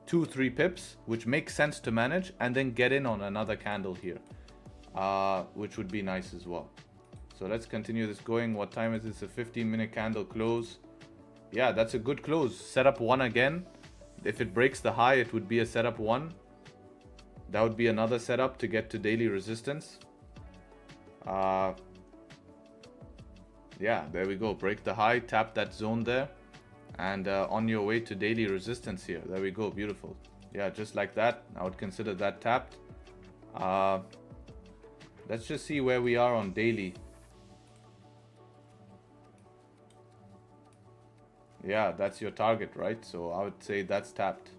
2-3 pips, which makes sense to manage, and then get in on another candle here, which would be nice as well. So let's continue this going. What time is this? A 15-minute candle close. Yeah, that's a good close. Setup 1 again. If it breaks the high, it would be a setup 1. That would be another setup to get to daily resistance. Yeah, there we go. Break the high, tap that zone there, and on your way to daily resistance here. There we go. Beautiful. Yeah, just like that. I would consider that tapped. Let's just see where we are on daily. Yeah, that's your target, right? So I would say that's tapped.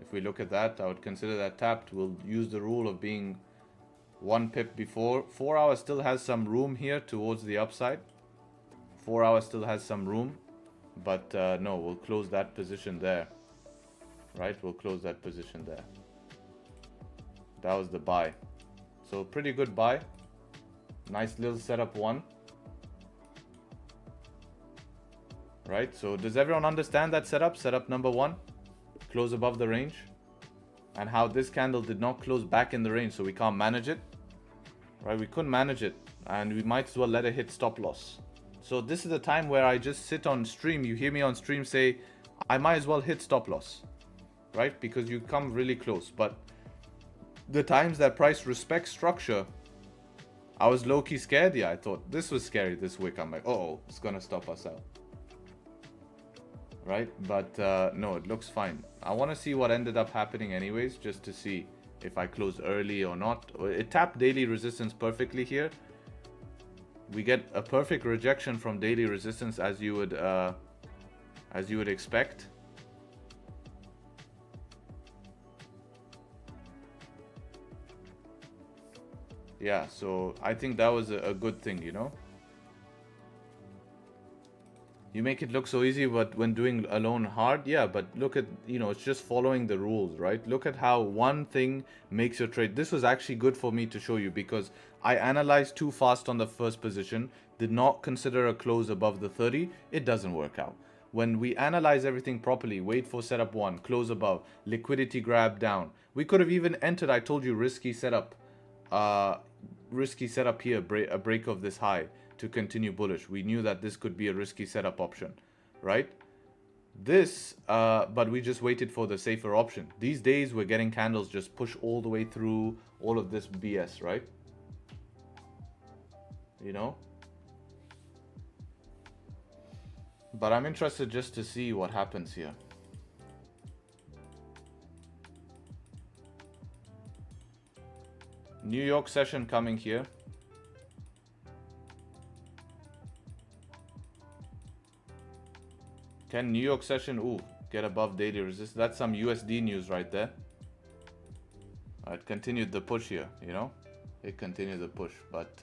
If we look at that, I would consider that tapped. We'll use the rule of being 1 pip before. 4 hours still has some room here towards the upside. 4 hours still has some room. But no, we'll close that position there. Right, we'll close that position there. That was the buy. So pretty good buy. Nice little setup 1. right? So does everyone understand that setup? Setup number one, close above the range, and how this candle did not close back in the range, so we can't manage it, right? We couldn't manage it, and we might as well let it hit stop loss. So this is the time where I just sit on stream. You hear me on stream say, I might as well hit stop loss, right? Because you come really close. But the times that price respects structure, I was low-key scared. Yeah, I thought this was scary this week. I'm like, oh, it's gonna stop us out, right? But no, it looks fine. I want to see what ended up happening anyways, just to see if I close early or not. It tapped daily resistance perfectly here. We get a perfect rejection from daily resistance, as you would expect. Yeah, so I think that was a good thing, you know. You make it look so easy, but when doing alone hard, yeah, but look at, you know, it's just following the rules, right? Look at how one thing makes your trade. This was actually good for me to show you because I analyzed too fast on the first position, did not consider a close above the 30. It doesn't work out. When we analyze everything properly, wait for setup one, close above, liquidity grab down. We could have even entered, I told you, risky setup here, a break of this high to continue bullish. We knew that this could be a risky setup option, right? This, but we just waited for the safer option. These days, we're getting candles just push all the way through all of this BS, right? You know? But I'm interested just to see what happens here. New York session coming here. Can New York session, get above daily resistance? That's some USD news right there. It continued the push here, you know? It continued the push, but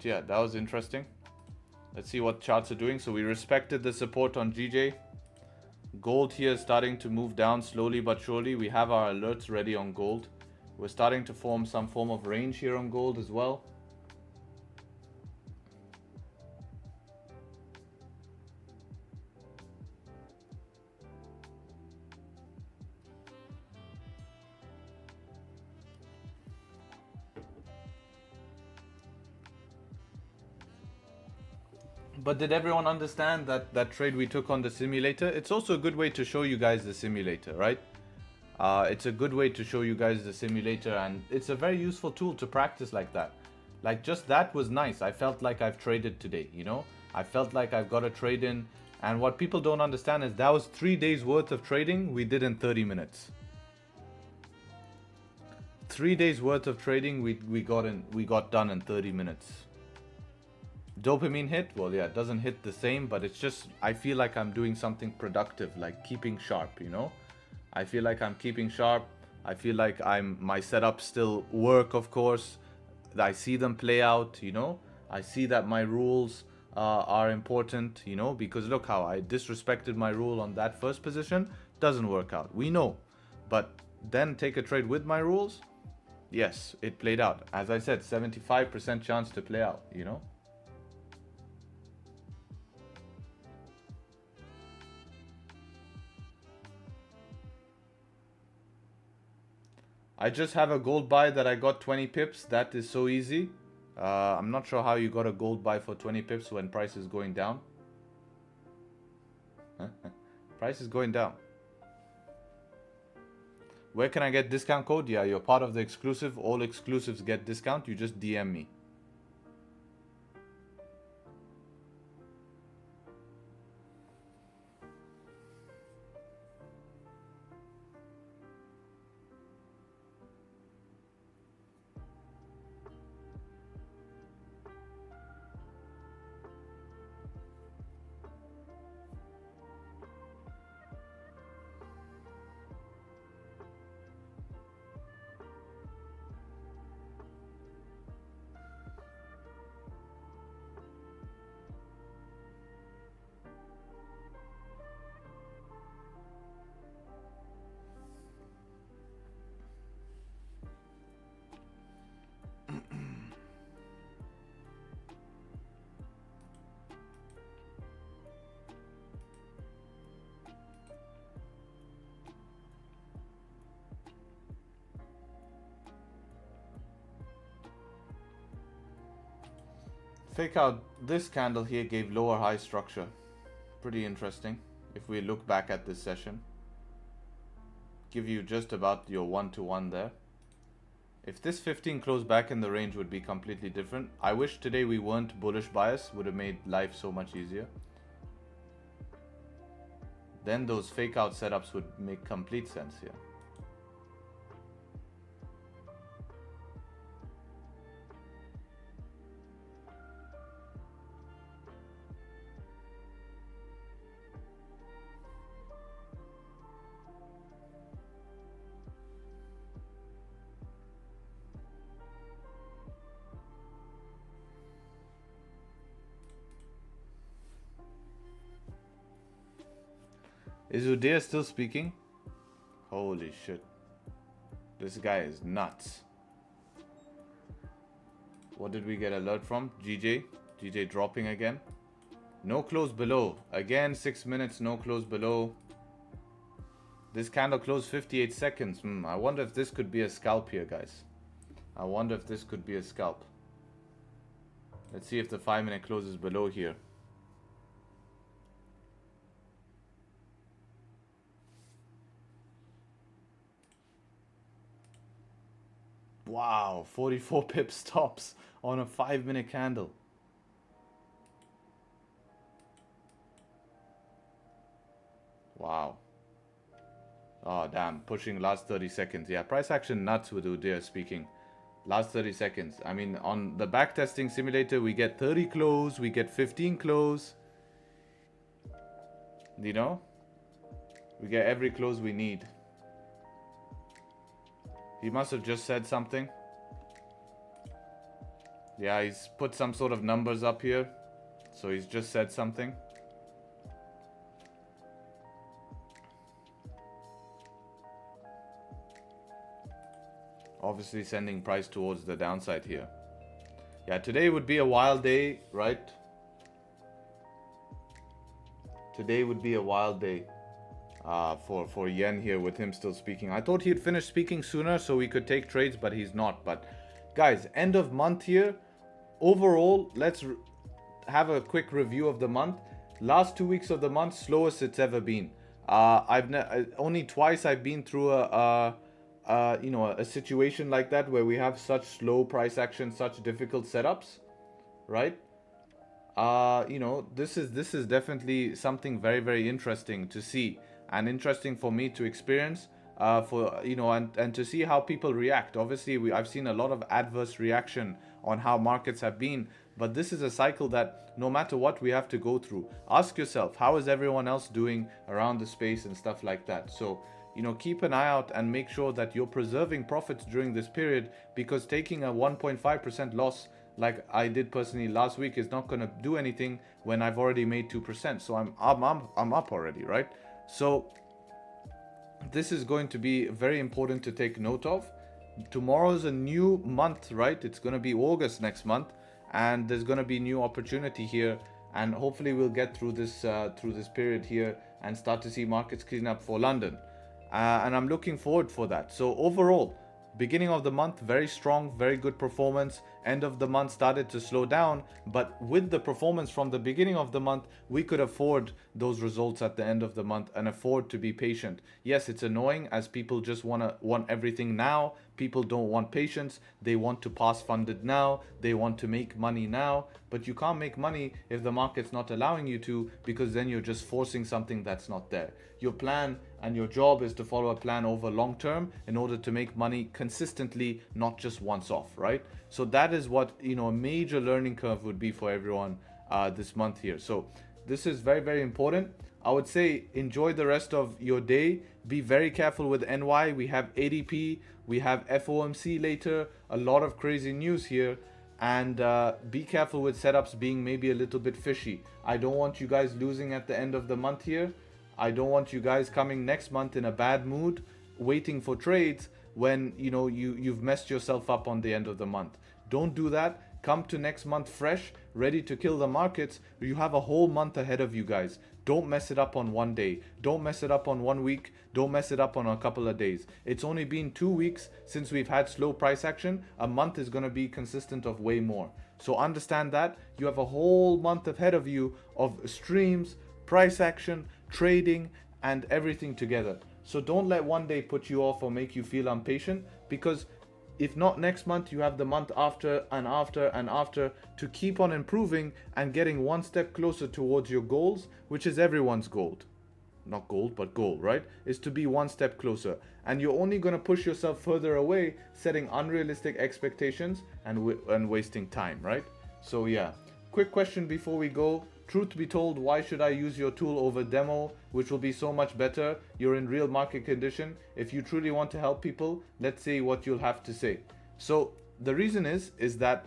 yeah, that was interesting. Let's see what charts are doing. So we respected the support on GJ. Gold here is starting to move down slowly but surely. We have our alerts ready on gold. We're starting to form some form of range here on gold as well. But did everyone understand that trade we took on the simulator? It's also a good way to show you guys the simulator, right? It's a good way to show you guys the simulator, and it's a very useful tool to practice like that. Like, just that was nice. I felt like I've traded today, you know? I felt like I've got a trade in, and what people don't understand is that was 3 days worth of trading we did in 30 minutes. 3 days worth of trading we got done in 30 minutes. Dopamine hit? Well, yeah, it doesn't hit the same, but it's just, I feel like I'm doing something productive, like keeping sharp, you know? I feel like I'm keeping sharp. I feel like my setups still work, of course. I see them play out, you know? I see that my rules are important, you know? Because look how I disrespected my rule on that first position. Doesn't work out. We know. But then take a trade with my rules? Yes, it played out. As I said, 75% chance to play out, you know? I just have a gold buy that I got 20 pips. That is so easy. I'm not sure how you got a gold buy for 20 pips when price is going down. Price is going down. Where can I get discount code? Yeah, you're part of the exclusive. All exclusives get discount. You just DM me. Fake out this candle here gave lower high structure. Pretty interesting if we look back at this session. Give you just about your 1-to-1 there. If this 15 closed back in the range would be completely different. I wish today we weren't bullish bias, would have made life so much easier. Then those fake out setups would make complete sense here. Is Uday still speaking? Holy shit. This guy is nuts. What did we get alert from? GJ? GJ dropping again. No close below. Again, 6 minutes, no close below. This candle closed 58 seconds. I wonder if this could be a scalp here, guys. I wonder if this could be a scalp. Let's see if the 5-minute closes below here. Wow, 44 pips stops on a 5-minute candle. Wow. Oh, damn. Pushing last 30 seconds. Yeah, price action nuts with Uday speaking. Last 30 seconds. I mean, on the backtesting simulator, we get 30 close, we get 15 close. You know? We get every close we need. He must have just said something. Yeah, he's put some sort of numbers up here. So he's just said something. Obviously sending price towards the downside here. Yeah, today would be a wild day, right? Today would be a wild day for Yen here with him still speaking. I thought he'd finish speaking sooner so we could take trades, but he's not. But guys, end of month here. Overall, let's have a quick review of the month. Last 2 weeks of the month, slowest it's ever been. Only twice I've been through a situation like that where we have such slow price action, such difficult setups, right? This is definitely something very, very interesting to see and interesting for me to experience, and to see how people react. Obviously, I've seen a lot of adverse reaction on how markets have been, but this is a cycle that no matter what we have to go through. Ask yourself, how is everyone else doing around the space and stuff like that? So, keep an eye out and make sure that you're preserving profits during this period, because taking a 1.5% loss like I did personally last week is not going to do anything when I've already made 2%. So I'm up already, right? So this is going to be very important to take note of. Tomorrow's a new month, right? It's going to be August next month, and there's going to be new opportunity here, and hopefully we'll get through this period here and start to see markets clean up for London. And I'm looking forward for that. So overall, beginning of the month, very strong, very good performance. End of the month started to slow down, but with the performance from the beginning of the month, we could afford those results at the end of the month and afford to be patient. Yes, it's annoying as people just want everything now. People don't want patience. They want to pass funded now. They want to make money now, but you can't make money if the market's not allowing you to, because then you're just forcing something that's not there. Your plan and your job is to follow a plan over long term in order to make money consistently, not just once off, right? So that is what, a major learning curve would be for everyone this month here. So this is very, very important. I would say enjoy the rest of your day. Be very careful with NY. We have ADP, we have FOMC later, a lot of crazy news here. And be careful with setups being maybe a little bit fishy. I don't want you guys losing at the end of the month here. I don't want you guys coming next month in a bad mood, waiting for trades when you've messed yourself up on the end of the month. Don't do that. Come to next month fresh, ready to kill the markets. You have a whole month ahead of you guys. Don't mess it up on one day. Don't mess it up on 1 week. Don't mess it up on a couple of days. It's only been 2 weeks since we've had slow price action. A month is going to be consistent of way more. So understand that you have a whole month ahead of you of streams, price action, trading, and everything together. So don't let one day put you off or make you feel impatient, because if not next month, you have the month after and after and after to keep on improving and getting one step closer towards your goals, which is everyone's goal. Not gold, but goal, right? Is to be one step closer. And you're only going to push yourself further away, setting unrealistic expectations and wasting time, right? So yeah, quick question before we go. Truth be told, why should I use your tool over demo, which will be so much better? You're in real market condition. If you truly want to help people, let's see what you'll have to say. So the reason is that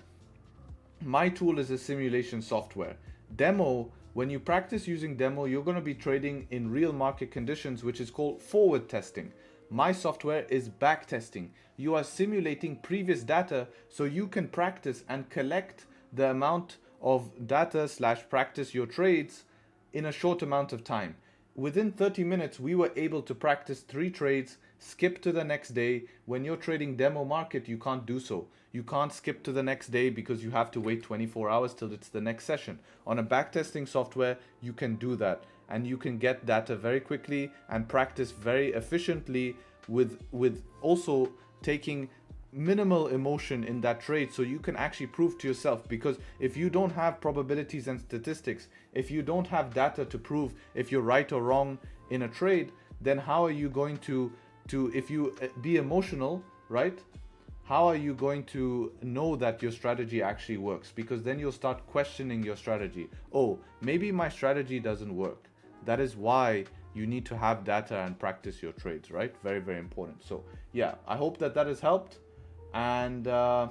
my tool is a simulation software. Demo, when you practice using demo, you're going to be trading in real market conditions, which is called forward testing. My software is backtesting. You are simulating previous data so you can practice and collect the amount of data / practice your trades in a short amount of time. Within 30 minutes, we were able to practice 3 trades, skip to the next day. When you're trading demo market, you can't do so. You can't skip to the next day because you have to wait 24 hours till it's the next session. On a backtesting software, you can do that, and you can get data very quickly and practice very efficiently with also taking minimal emotion in that trade, so you can actually prove to yourself. Because if you don't have probabilities and statistics, if you don't have data to prove if you're right or wrong in a trade, then how are you going to if you be emotional, right? How are you going to know that your strategy actually works? Because then you'll start questioning your strategy. Oh, maybe my strategy doesn't work. That is why you need to have data and practice your trades, right? Very, very important. So yeah, I hope that has helped. And and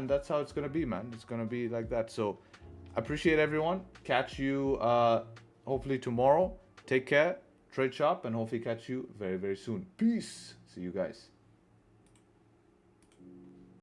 that's how it's gonna be, man. It's gonna be like that. So appreciate everyone. Catch you hopefully tomorrow. Take care, trade sharp, and hopefully catch you very, very soon. Peace. See you guys.